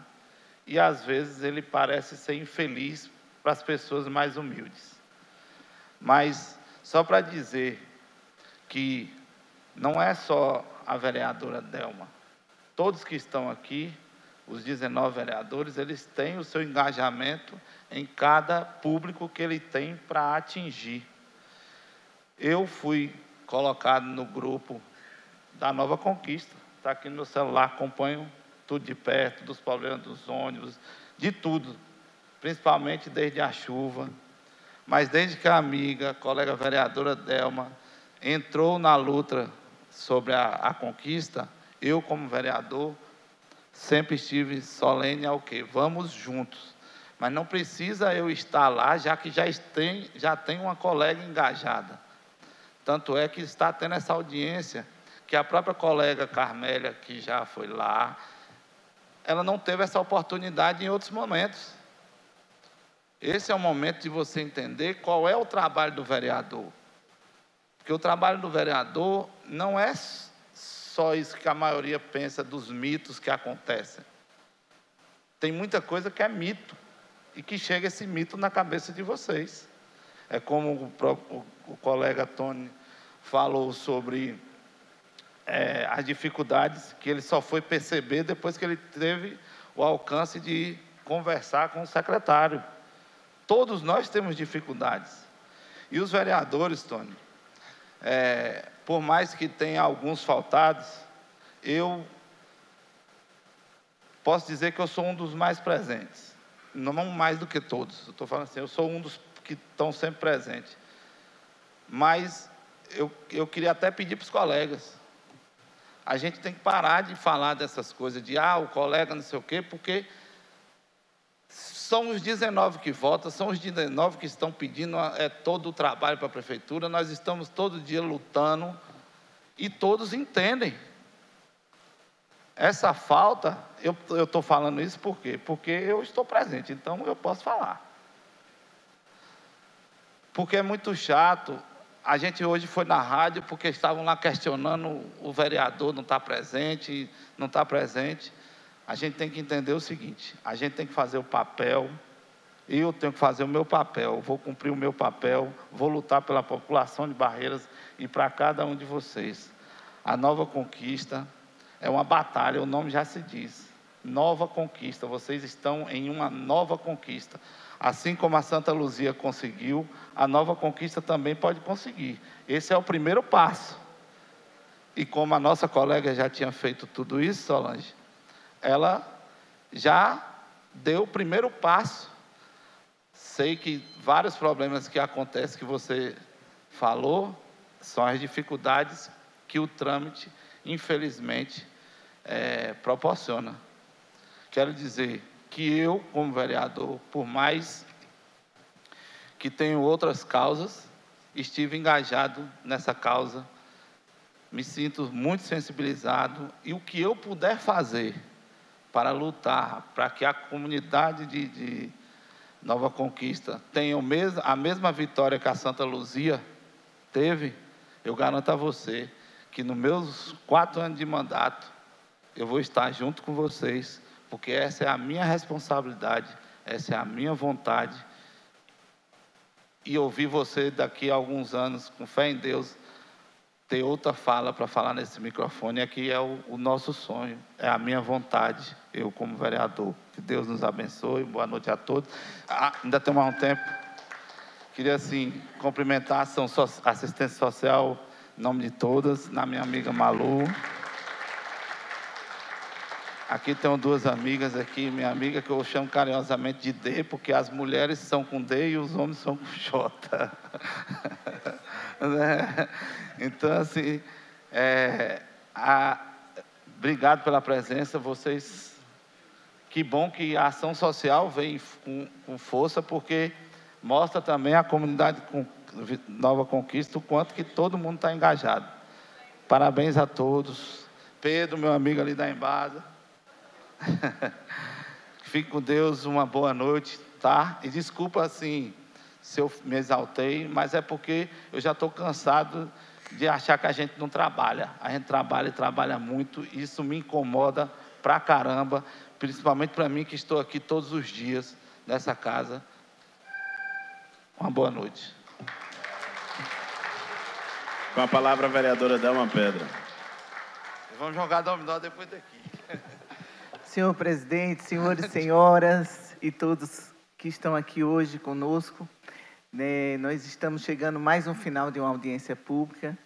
e, às vezes, ele parece ser infeliz para as pessoas mais humildes. Mas, só para dizer que não é só a vereadora Delma. Todos que estão aqui, os 19 vereadores, eles têm o seu engajamento em cada público que ele tem para atingir. Eu fui colocado no grupo da Nova Conquista, está aqui no meu celular, acompanho tudo de perto, dos problemas dos ônibus, de tudo, principalmente desde a chuva. Mas desde que a amiga, a colega vereadora Delma, entrou na luta sobre a conquista, eu, como vereador, sempre estive solene ao quê? Vamos juntos. Mas não precisa eu estar lá, já que já tem uma colega engajada. Tanto é que está tendo essa audiência, que a própria colega Carmélia, que já foi lá, ela não teve essa oportunidade em outros momentos. Esse é o momento de você entender qual é o trabalho do vereador. Porque o trabalho do vereador não é só isso que a maioria pensa dos mitos que acontecem. Tem muita coisa que é mito, e que chega esse mito na cabeça de vocês. É como o colega Tony falou sobre as dificuldades que ele só foi perceber depois que ele teve o alcance de conversar com o secretário. Todos nós temos dificuldades. E os vereadores, Tony, por mais que tenha alguns faltados, eu posso dizer que eu sou um dos mais presentes. Não mais do que todos. Eu estou falando assim, eu sou um dos que estão sempre presentes. Mas eu queria até pedir para os colegas. A gente tem que parar de falar dessas coisas, de o colega não sei o quê, porque são os 19 que votam, são os 19 que estão pedindo todo o trabalho para a prefeitura. Nós estamos todo dia lutando e todos entendem. Essa falta, eu estou falando isso por quê? Porque eu estou presente, então eu posso falar. Porque é muito chato. A gente hoje foi na rádio porque estavam lá questionando o vereador não está presente, não está presente. A gente tem que entender o seguinte, a gente tem que fazer o papel, eu tenho que fazer o meu papel, vou cumprir o meu papel, vou lutar pela população de Barreiras e para cada um de vocês. A Nova Conquista é uma batalha, o nome já se diz, Nova Conquista, vocês estão em uma nova conquista. Assim como a Santa Luzia conseguiu, a Nova Conquista também pode conseguir. Esse é o primeiro passo. E como a nossa colega já tinha feito tudo isso, Solange, ela já deu o primeiro passo. Sei que vários problemas que acontecem, que você falou, são as dificuldades que o trâmite, infelizmente, proporciona. Quero dizer que eu, como vereador, por mais que tenho outras causas, estive engajado nessa causa, me sinto muito sensibilizado, e o que eu puder fazer para lutar, para que a comunidade de Nova Conquista tenha a mesma vitória que a Santa Luzia teve, eu garanto a você que nos meus 4 anos de mandato, eu vou estar junto com vocês, porque essa é a minha responsabilidade, essa é a minha vontade. E ouvir você daqui a alguns anos, com fé em Deus, ter outra fala para falar nesse microfone, aqui é o nosso sonho, é a minha vontade, eu como vereador. Que Deus nos abençoe, boa noite a todos. Ainda tem mais um tempo. Queria, assim, cumprimentar a ação assistência social, em nome de todas, na minha amiga Malu. Aqui tenho 2 amigas aqui, minha amiga que eu chamo carinhosamente de D, porque as mulheres são com D e os homens são com J. Então, assim, obrigado pela presença, vocês. Que bom que a ação social vem com força, porque mostra também a comunidade Nova Conquista, o quanto que todo mundo está engajado. Parabéns a todos. Pedro, meu amigo ali da Embasa. Fique com Deus, uma boa noite, tá? E desculpa, assim, se eu me exaltei, mas é porque eu já estou cansado de achar que a gente não trabalha. A gente trabalha e trabalha muito, e isso me incomoda pra caramba, principalmente para mim que estou aqui todos os dias nessa casa. Uma boa noite. Com a palavra, a vereadora Delma Pedra. Vamos jogar dominó depois daqui. Senhor presidente, senhores e senhoras e todos que estão aqui hoje conosco, né, nós estamos chegando mais um final de uma audiência pública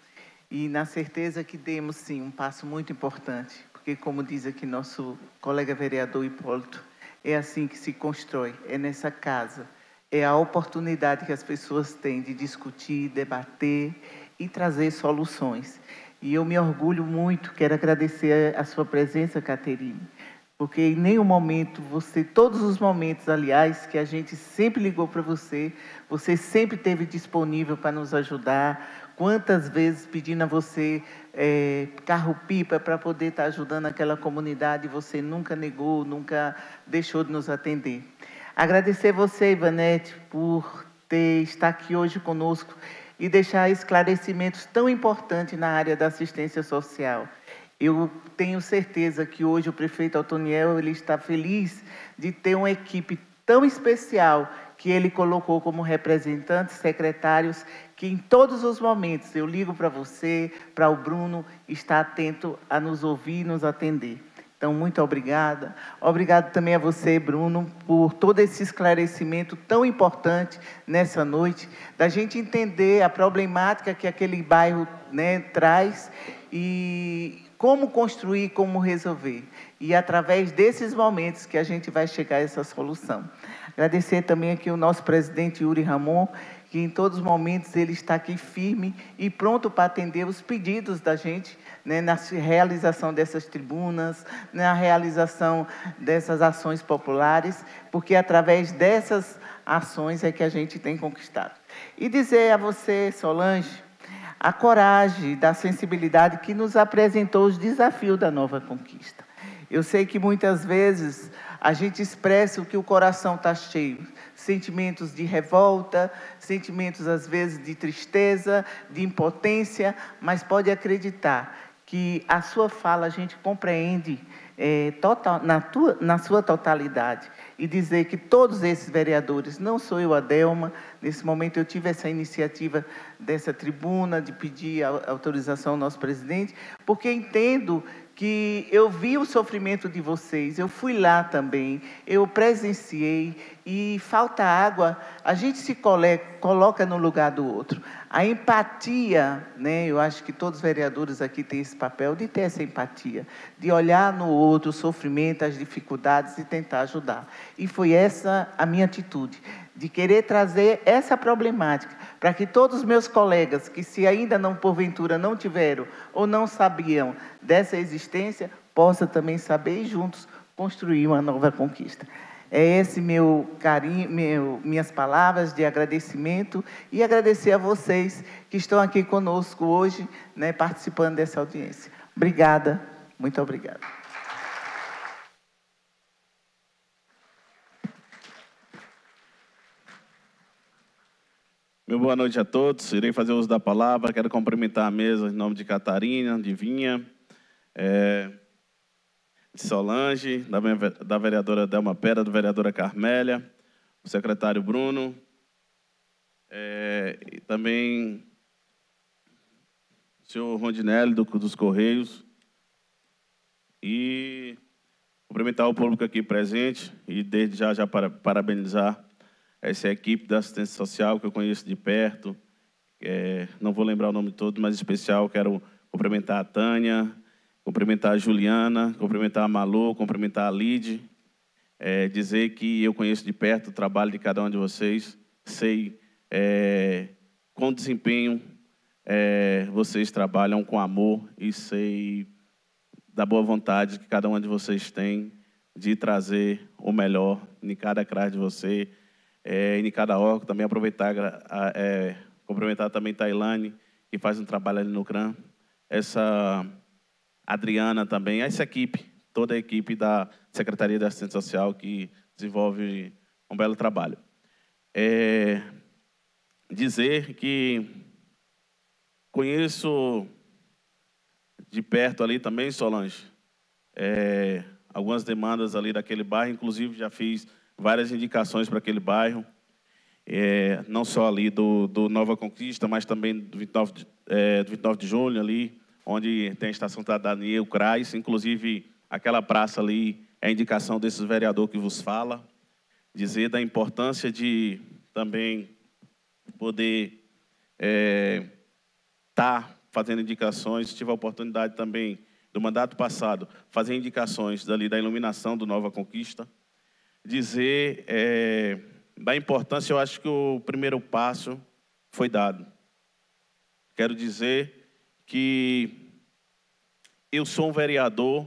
e na certeza que demos, sim, um passo muito importante, porque, como diz aqui nosso colega vereador Hipólito, é assim que se constrói, é nessa casa, é a oportunidade que as pessoas têm de discutir, debater e trazer soluções. E eu me orgulho muito, quero agradecer a sua presença, Caterine, porque em nenhum momento, todos os momentos, aliás, que a gente sempre ligou para você, você sempre esteve disponível para nos ajudar. Quantas vezes pedindo a você carro-pipa para poder estar ajudando aquela comunidade, você nunca negou, nunca deixou de nos atender. Agradecer você, Ivanete, por estar aqui hoje conosco e deixar esclarecimentos tão importantes na área da assistência social. Eu tenho certeza que hoje o prefeito Otoniel ele está feliz de ter uma equipe tão especial que ele colocou como representantes, secretários, que em todos os momentos eu ligo para você, para o Bruno, está atento a nos ouvir e nos atender. Então, muito obrigada. Obrigado também a você, Bruno, por todo esse esclarecimento tão importante nessa noite, da gente entender a problemática que aquele bairro, né, traz e como construir, como resolver. E através desses momentos que a gente vai chegar a essa solução. Agradecer também aqui o nosso presidente Yuri Ramon, que em todos os momentos ele está aqui firme e pronto para atender os pedidos da gente, né, na realização dessas tribunas, na realização dessas ações populares, porque através dessas ações é que a gente tem conquistado. E dizer a você, Solange, a coragem, da sensibilidade que nos apresentou os desafios da Nova Conquista. Eu sei que muitas vezes a gente expressa o que o coração está cheio. Sentimentos de revolta, sentimentos às vezes de tristeza, de impotência, mas pode acreditar que a sua fala a gente compreende na sua totalidade. E dizer que todos esses vereadores, não sou eu, Adelma, nesse momento eu tive essa iniciativa dessa tribuna de pedir a autorização ao nosso presidente, porque entendo que eu vi o sofrimento de vocês, eu fui lá também, eu presenciei, e falta água, a gente se coloca no lugar do outro. A empatia, né, eu acho que todos os vereadores aqui têm esse papel de ter essa empatia, de olhar no outro o sofrimento, as dificuldades e tentar ajudar. E foi essa a minha atitude, de querer trazer essa problemática, para que todos os meus colegas, que se ainda não, porventura, não tiveram ou não sabiam dessa existência, possam também saber e juntos construir uma nova conquista. É esse meu carinho, minhas palavras de agradecimento e agradecer a vocês que estão aqui conosco hoje, né, participando dessa audiência. Obrigada, muito obrigada. Meu boa noite a todos. Irei fazer uso da palavra. Quero cumprimentar a mesa em nome de Catarina, de Vinha, de Solange, da vereadora Delma Pera, da vereadora Carmélia, o secretário Bruno, e também o senhor Rondinelli, dos Correios, e cumprimentar o público aqui presente e desde já parabenizar essa equipe da assistência social que eu conheço de perto. Não vou lembrar o nome todo, mas em especial quero cumprimentar a Tânia, cumprimentar a Juliana, cumprimentar a Malu, cumprimentar a Lide, dizer que eu conheço de perto o trabalho de cada um de vocês, sei com desempenho vocês trabalham com amor e sei da boa vontade que cada um de vocês tem de trazer o melhor em cada CRAS de você, em cada órgão. Também aproveitar, cumprimentar também Tailane, que faz um trabalho ali no CRAM, essa Adriana também, essa equipe, toda a equipe da Secretaria de Assistência Social que desenvolve um belo trabalho. Dizer que conheço de perto ali também, Solange, algumas demandas ali daquele bairro, inclusive já fiz várias indicações para aquele bairro, não só ali do Nova Conquista, mas também do 29 de junho ali, onde tem a Estação Cidadania, o CRAS, inclusive aquela praça ali é a indicação desse vereador que vos fala, dizer da importância de também poder estar fazendo indicações. Tive a oportunidade também, do mandato passado, fazer indicações dali da iluminação do Nova Conquista, dizer da importância. Eu acho que o primeiro passo foi dado. Quero dizer que eu sou um vereador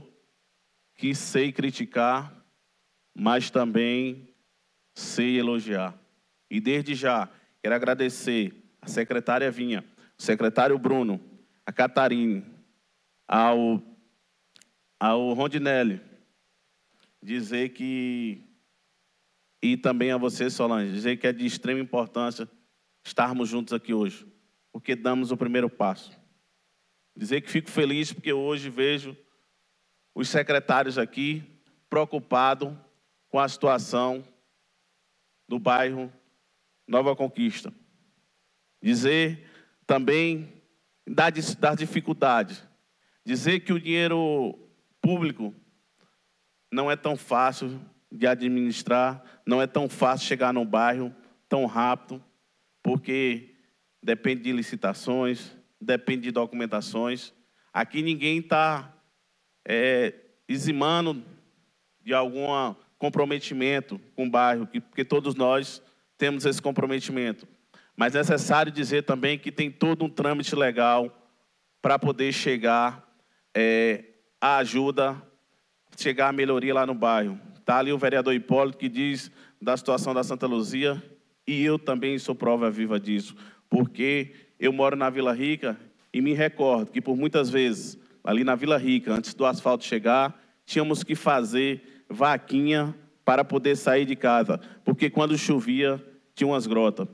que sei criticar, mas também sei elogiar. E desde já, quero agradecer a secretária Vinha, o secretário Bruno, a Catarine, ao Rondinelli, dizer que, e também a você, Solange, dizer que é de extrema importância estarmos juntos aqui hoje, porque damos o primeiro passo. Dizer que fico feliz porque hoje vejo os secretários aqui preocupados com a situação do bairro Nova Conquista. Dizer também das dificuldades. Dizer que o dinheiro público não é tão fácil de administrar, não é tão fácil chegar no bairro tão rápido, porque depende de licitações, depende de documentações. Aqui ninguém está eximando de algum comprometimento com o bairro, porque todos nós temos esse comprometimento. Mas é necessário dizer também que tem todo um trâmite legal para poder chegar a ajuda, chegar a melhoria lá no bairro. Está ali o vereador Hipólito, que diz da situação da Santa Luzia, e eu também sou prova viva disso, porque eu moro na Vila Rica e me recordo que, por muitas vezes, ali na Vila Rica, antes do asfalto chegar, tínhamos que fazer vaquinha para poder sair de casa, porque quando chovia, tinha umas grotas.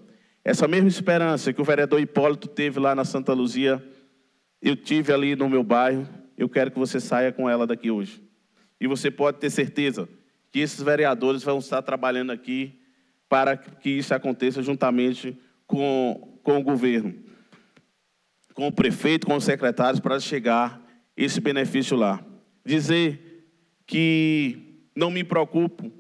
Essa mesma esperança que o vereador Hipólito teve lá na Santa Luzia, eu tive ali no meu bairro, eu quero que você saia com ela daqui hoje. E você pode ter certeza que esses vereadores vão estar trabalhando aqui para que isso aconteça juntamente com o governo, com o prefeito, com os secretários, para chegar esse benefício lá. Dizer que não me preocupo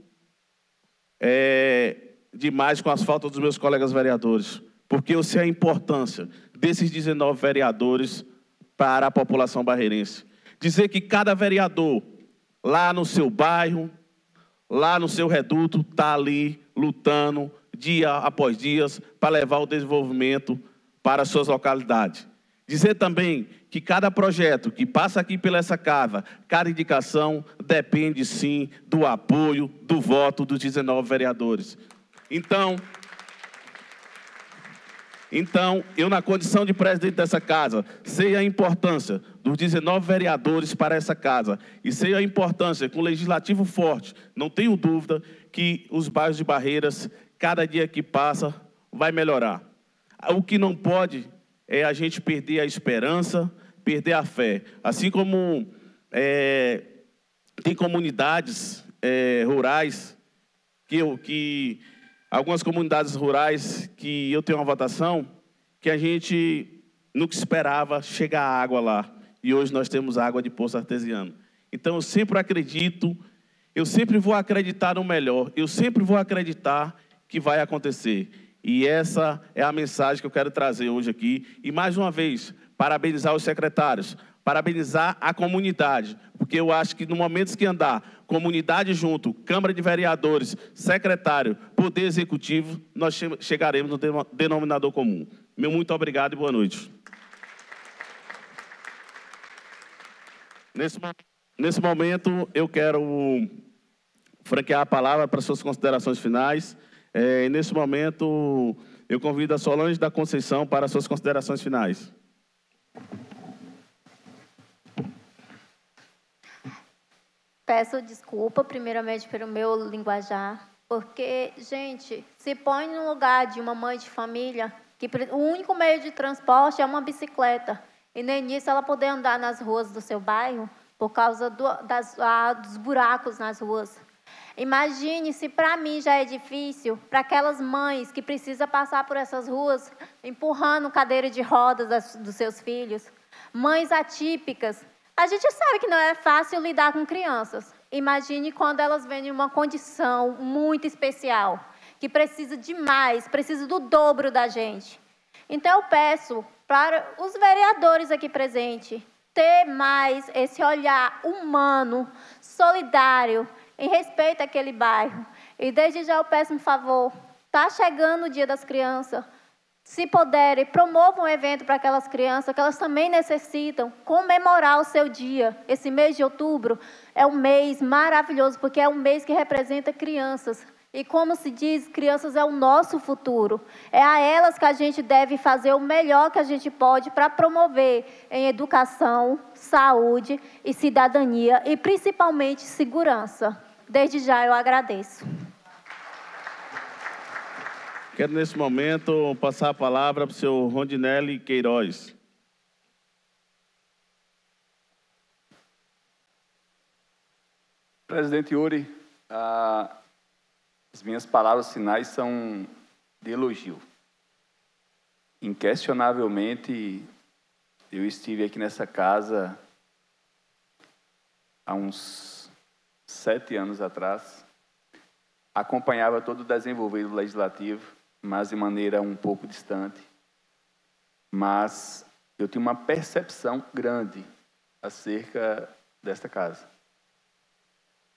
demais com as faltas dos meus colegas vereadores, porque eu sei a importância desses 19 vereadores para a população barreirense. Dizer que cada vereador, lá no seu bairro, lá no seu reduto, está ali lutando dia após dia para levar o desenvolvimento para as suas localidades. Dizer também que cada projeto que passa aqui pela essa casa, cada indicação, depende sim do apoio, do voto dos 19 vereadores. Então, eu, na condição de presidente dessa casa, sei a importância dos 19 vereadores para essa casa e sei a importância com o legislativo forte. Não tenho dúvida que os bairros de Barreiras, cada dia que passa, vai melhorar. O que não pode é a gente perder a esperança, perder a fé. Assim como tem comunidades rurais, algumas comunidades rurais que eu tenho uma votação, que a gente nunca esperava chegar a água lá. E hoje nós temos água de poço artesiano. Então eu sempre acredito, eu sempre vou acreditar no melhor, eu sempre vou acreditar que vai acontecer. E essa é a mensagem que eu quero trazer hoje aqui. E mais uma vez, parabenizar os secretários, parabenizar a comunidade, porque eu acho que no momento que andar comunidade junto, Câmara de Vereadores, secretário, Poder Executivo, nós chegaremos no denominador comum. Meu muito obrigado e boa noite. Nesse momento, eu quero franquear a palavra para suas considerações finais. Nesse momento, eu convido a Solange da Conceição para suas considerações finais. Peço desculpa, primeiramente, pelo meu linguajar, porque, gente, se põe no lugar de uma mãe de família, que o único meio de transporte é uma bicicleta, e nem nisso ela poder andar nas ruas do seu bairro, por causa dos buracos nas ruas. Imagine se para mim já é difícil, para aquelas mães que precisam passar por essas ruas empurrando cadeira de rodas dos seus filhos, mães atípicas. A gente sabe que não é fácil lidar com crianças. Imagine quando elas vêm em uma condição muito especial, que precisa demais, precisa do dobro da gente. Então eu peço para os vereadores aqui presentes ter mais esse olhar humano, solidário, em respeito àquele bairro. E desde já eu peço um favor, está chegando o Dia das Crianças, se puderem, promovam um evento para aquelas crianças, que elas também necessitam comemorar o seu dia. Esse mês de outubro é um mês maravilhoso, porque é um mês que representa crianças. E como se diz, crianças é o nosso futuro. É a elas que a gente deve fazer o melhor que a gente pode para promover em educação, saúde e cidadania, e principalmente segurança. Desde já eu agradeço. Quero, nesse momento, passar a palavra para o senhor Rondinelli Queiroz. Presidente Yuri, as minhas palavras finais são de elogio. Inquestionavelmente, eu estive aqui nessa casa há uns 7 anos atrás, acompanhava todo o desenvolver do Legislativo, mas de maneira um pouco distante. Mas eu tinha uma percepção grande acerca desta casa.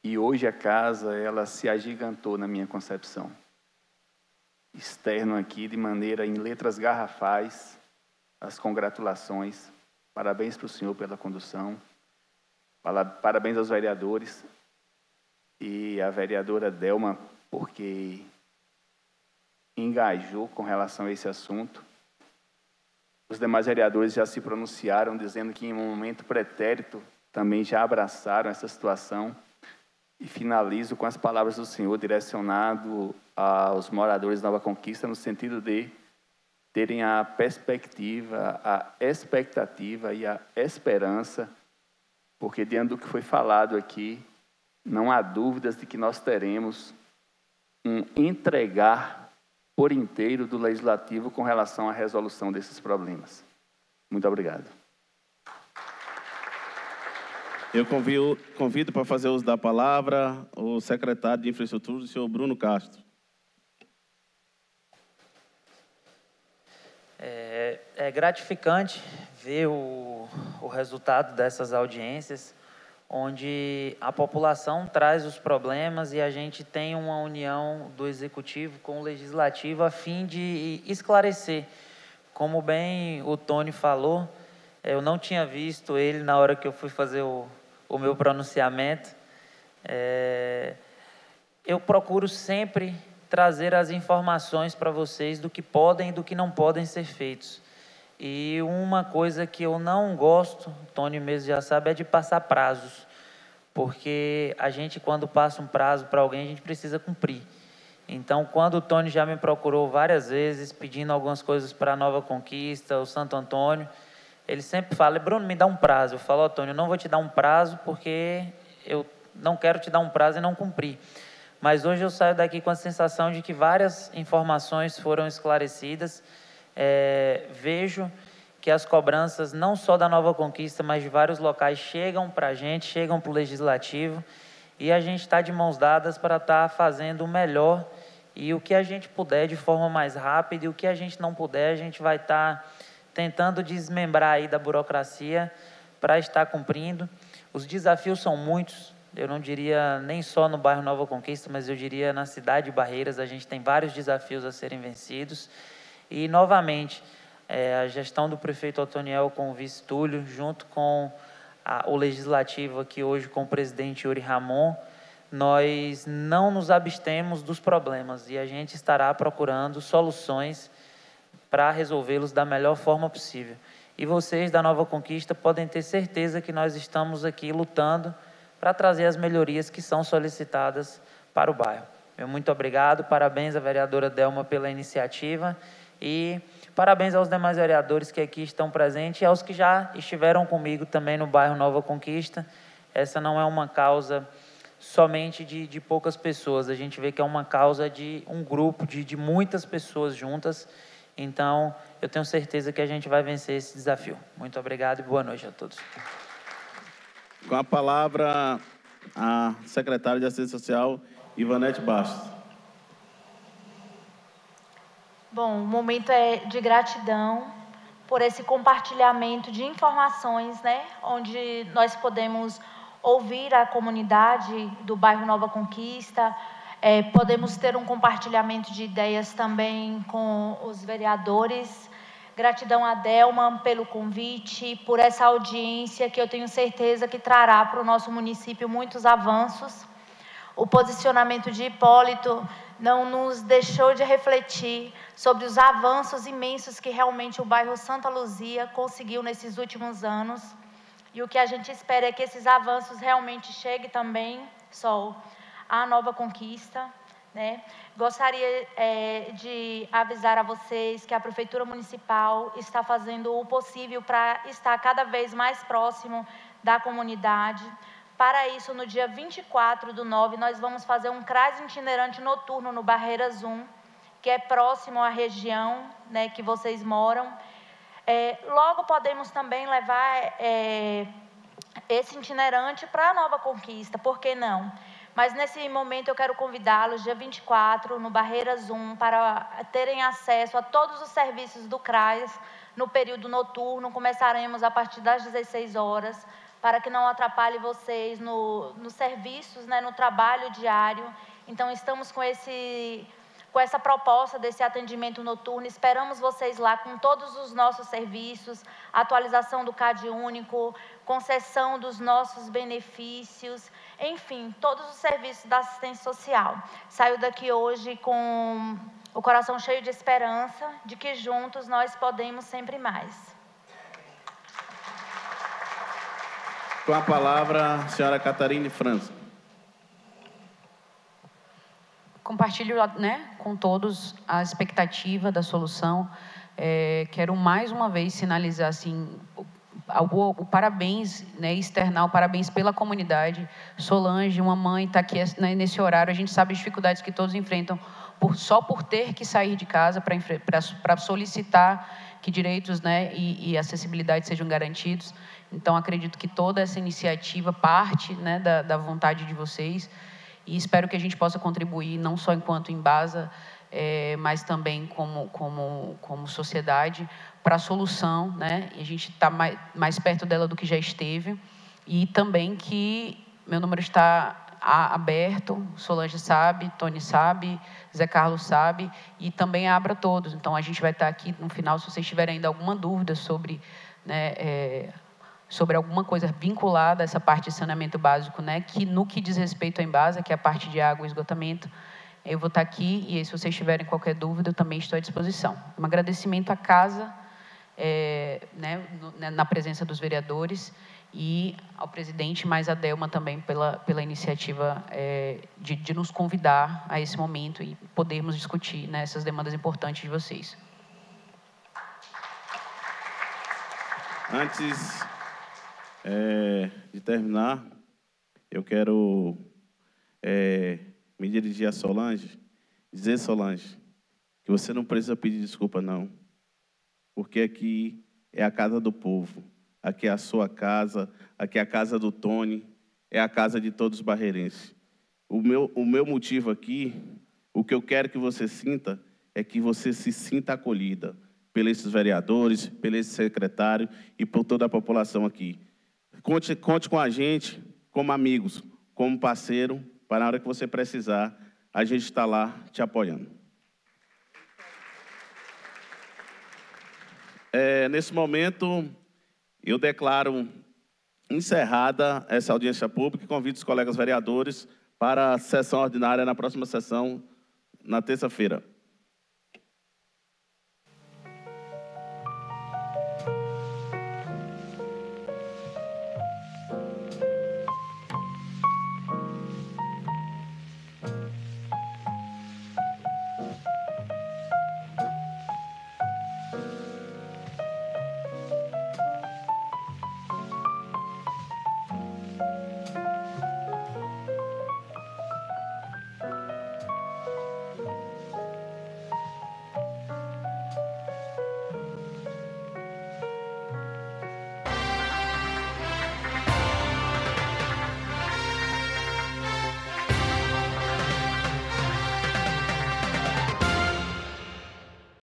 E hoje a casa, ela se agigantou na minha concepção. Externo aqui, de maneira, em letras garrafais, as congratulações. Parabéns para o senhor pela condução. Parabéns aos vereadores. E a vereadora Delma, porque engajou com relação a esse assunto. Os demais vereadores já se pronunciaram, dizendo que em um momento pretérito também já abraçaram essa situação. E finalizo com as palavras do Senhor direcionado aos moradores de Nova Conquista, no sentido de terem a perspectiva, a expectativa e a esperança, porque diante do que foi falado aqui, não há dúvidas de que nós teremos um entregar por inteiro do Legislativo com relação à resolução desses problemas. Muito obrigado. Eu convido para fazer uso da palavra o secretário de Infraestrutura, o senhor Bruno Castro. É gratificante ver o resultado dessas audiências, onde a população traz os problemas e a gente tem uma união do Executivo com o Legislativo a fim de esclarecer. Como bem o Tony falou, eu não tinha visto ele na hora que eu fui fazer o meu pronunciamento. Eu procuro sempre trazer as informações para vocês do que podem e do que não podem ser feitos. E uma coisa que eu não gosto, o Tony mesmo já sabe, é de passar prazos. Porque a gente, quando passa um prazo para alguém, a gente precisa cumprir. Então, quando o Tony já me procurou várias vezes, pedindo algumas coisas para a Nova Conquista, o Santo Antônio, ele sempre fala: Bruno, me dá um prazo. Eu falo: Tony, eu não vou te dar um prazo porque eu não quero te dar um prazo e não cumprir. Mas hoje eu saio daqui com a sensação de que várias informações foram esclarecidas. Vejo que as cobranças, não só da Nova Conquista, mas de vários locais, chegam para a gente, chegam para o Legislativo, e a gente está de mãos dadas para estar fazendo o melhor, e o que a gente puder de forma mais rápida, e o que a gente não puder, a gente vai estar tentando desmembrar aí da burocracia para estar cumprindo. Os desafios são muitos, eu não diria nem só no bairro Nova Conquista, mas eu diria na cidade de Barreiras, a gente tem vários desafios a serem vencidos. E, novamente, a gestão do prefeito Otoniel com o vice Túlio, junto com o Legislativo aqui hoje com o presidente Yuri Ramon, nós não nos abstemos dos problemas e a gente estará procurando soluções para resolvê-los da melhor forma possível. E vocês da Nova Conquista podem ter certeza que nós estamos aqui lutando para trazer as melhorias que são solicitadas para o bairro. Meu muito obrigado, parabéns à vereadora Delma pela iniciativa e parabéns aos demais vereadores que aqui estão presentes e aos que já estiveram comigo também no bairro Nova Conquista. Essa não é uma causa somente de poucas pessoas, a gente vê que é uma causa de um grupo, de muitas pessoas juntas. Então, eu tenho certeza que a gente vai vencer esse desafio. Muito obrigado e boa noite a todos. Com a palavra, a secretária de Assistência Social, Ivanete Bastos. Bom, o momento é de gratidão por esse compartilhamento de informações, né, onde nós podemos ouvir a comunidade do bairro Nova Conquista, podemos ter um compartilhamento de ideias também com os vereadores. Gratidão a Delma pelo convite, por essa audiência que eu tenho certeza que trará para o nosso município muitos avanços. O posicionamento de Hipólito não nos deixou de refletir sobre os avanços imensos que realmente o bairro Santa Luzia conseguiu nesses últimos anos. E o que a gente espera é que esses avanços realmente cheguem também, Sol, à Nova Conquista, né? Gostaria de avisar a vocês que a Prefeitura Municipal está fazendo o possível para estar cada vez mais próximo da comunidade. Para isso, no dia 24/9, nós vamos fazer um CRAS itinerante noturno no Barreiras 1, que é próximo à região, né, que vocês moram. Logo podemos também levar esse itinerante para a Nova Conquista, por que não? Mas nesse momento eu quero convidá-los, dia 24, no Barreiras 1, para terem acesso a todos os serviços do CRAS no período noturno. Começaremos a partir das 16 horas, para que não atrapalhe vocês nos serviços, né, no trabalho diário. Então, estamos com essa proposta desse atendimento noturno. Esperamos vocês lá com todos os nossos serviços, atualização do CAD único, concessão dos nossos benefícios, enfim, todos os serviços da assistência social. Saio daqui hoje com o coração cheio de esperança de que juntos nós podemos sempre mais. Com a palavra, a senhora Catarine França. Compartilho, né, com todos a expectativa da solução. Quero mais uma vez sinalizar assim, o parabéns, né, externar o parabéns pela comunidade. Solange, uma mãe, está aqui, né, nesse horário. A gente sabe as dificuldades que todos enfrentam só por ter que sair de casa para solicitar que direitos, né, e acessibilidade sejam garantidos. Então, acredito que toda essa iniciativa parte, né, da vontade de vocês. E espero que a gente possa contribuir, não só enquanto Embasa, mas também como sociedade, para a solução, né? E a gente está mais perto dela do que já esteve. E também que meu número está aberto, Solange sabe, Tony sabe, Zé Carlos sabe, e também abra a todos. Então, a gente vai estar aqui no final, se vocês tiverem ainda alguma dúvida sobre, né, sobre alguma coisa vinculada a essa parte de saneamento básico, né, que no que diz respeito à Embasa, que é a parte de água e esgotamento, eu vou estar aqui, e aí, se vocês tiverem qualquer dúvida, eu também estou à disposição. Um agradecimento à casa, né, na presença dos vereadores, e ao presidente, mais a Delma também pela iniciativa de nos convidar a esse momento e podermos discutir, né, essas demandas importantes de vocês. Antes de terminar, eu quero me dirigir a Solange, dizer, Solange, que você não precisa pedir desculpa, não, porque aqui é a casa do povo, aqui é a sua casa, aqui é a casa do Tony, é a casa de todos os barreirenses. O meu motivo aqui, o que eu quero que você sinta, é que você se sinta acolhida pelos vereadores, pelo secretário e por toda a população aqui. Conte com a gente como amigos, como parceiro, para na hora que você precisar, a gente está lá te apoiando. Nesse momento, eu declaro encerrada essa audiência pública e convido os colegas vereadores para a sessão ordinária na próxima sessão, na terça-feira.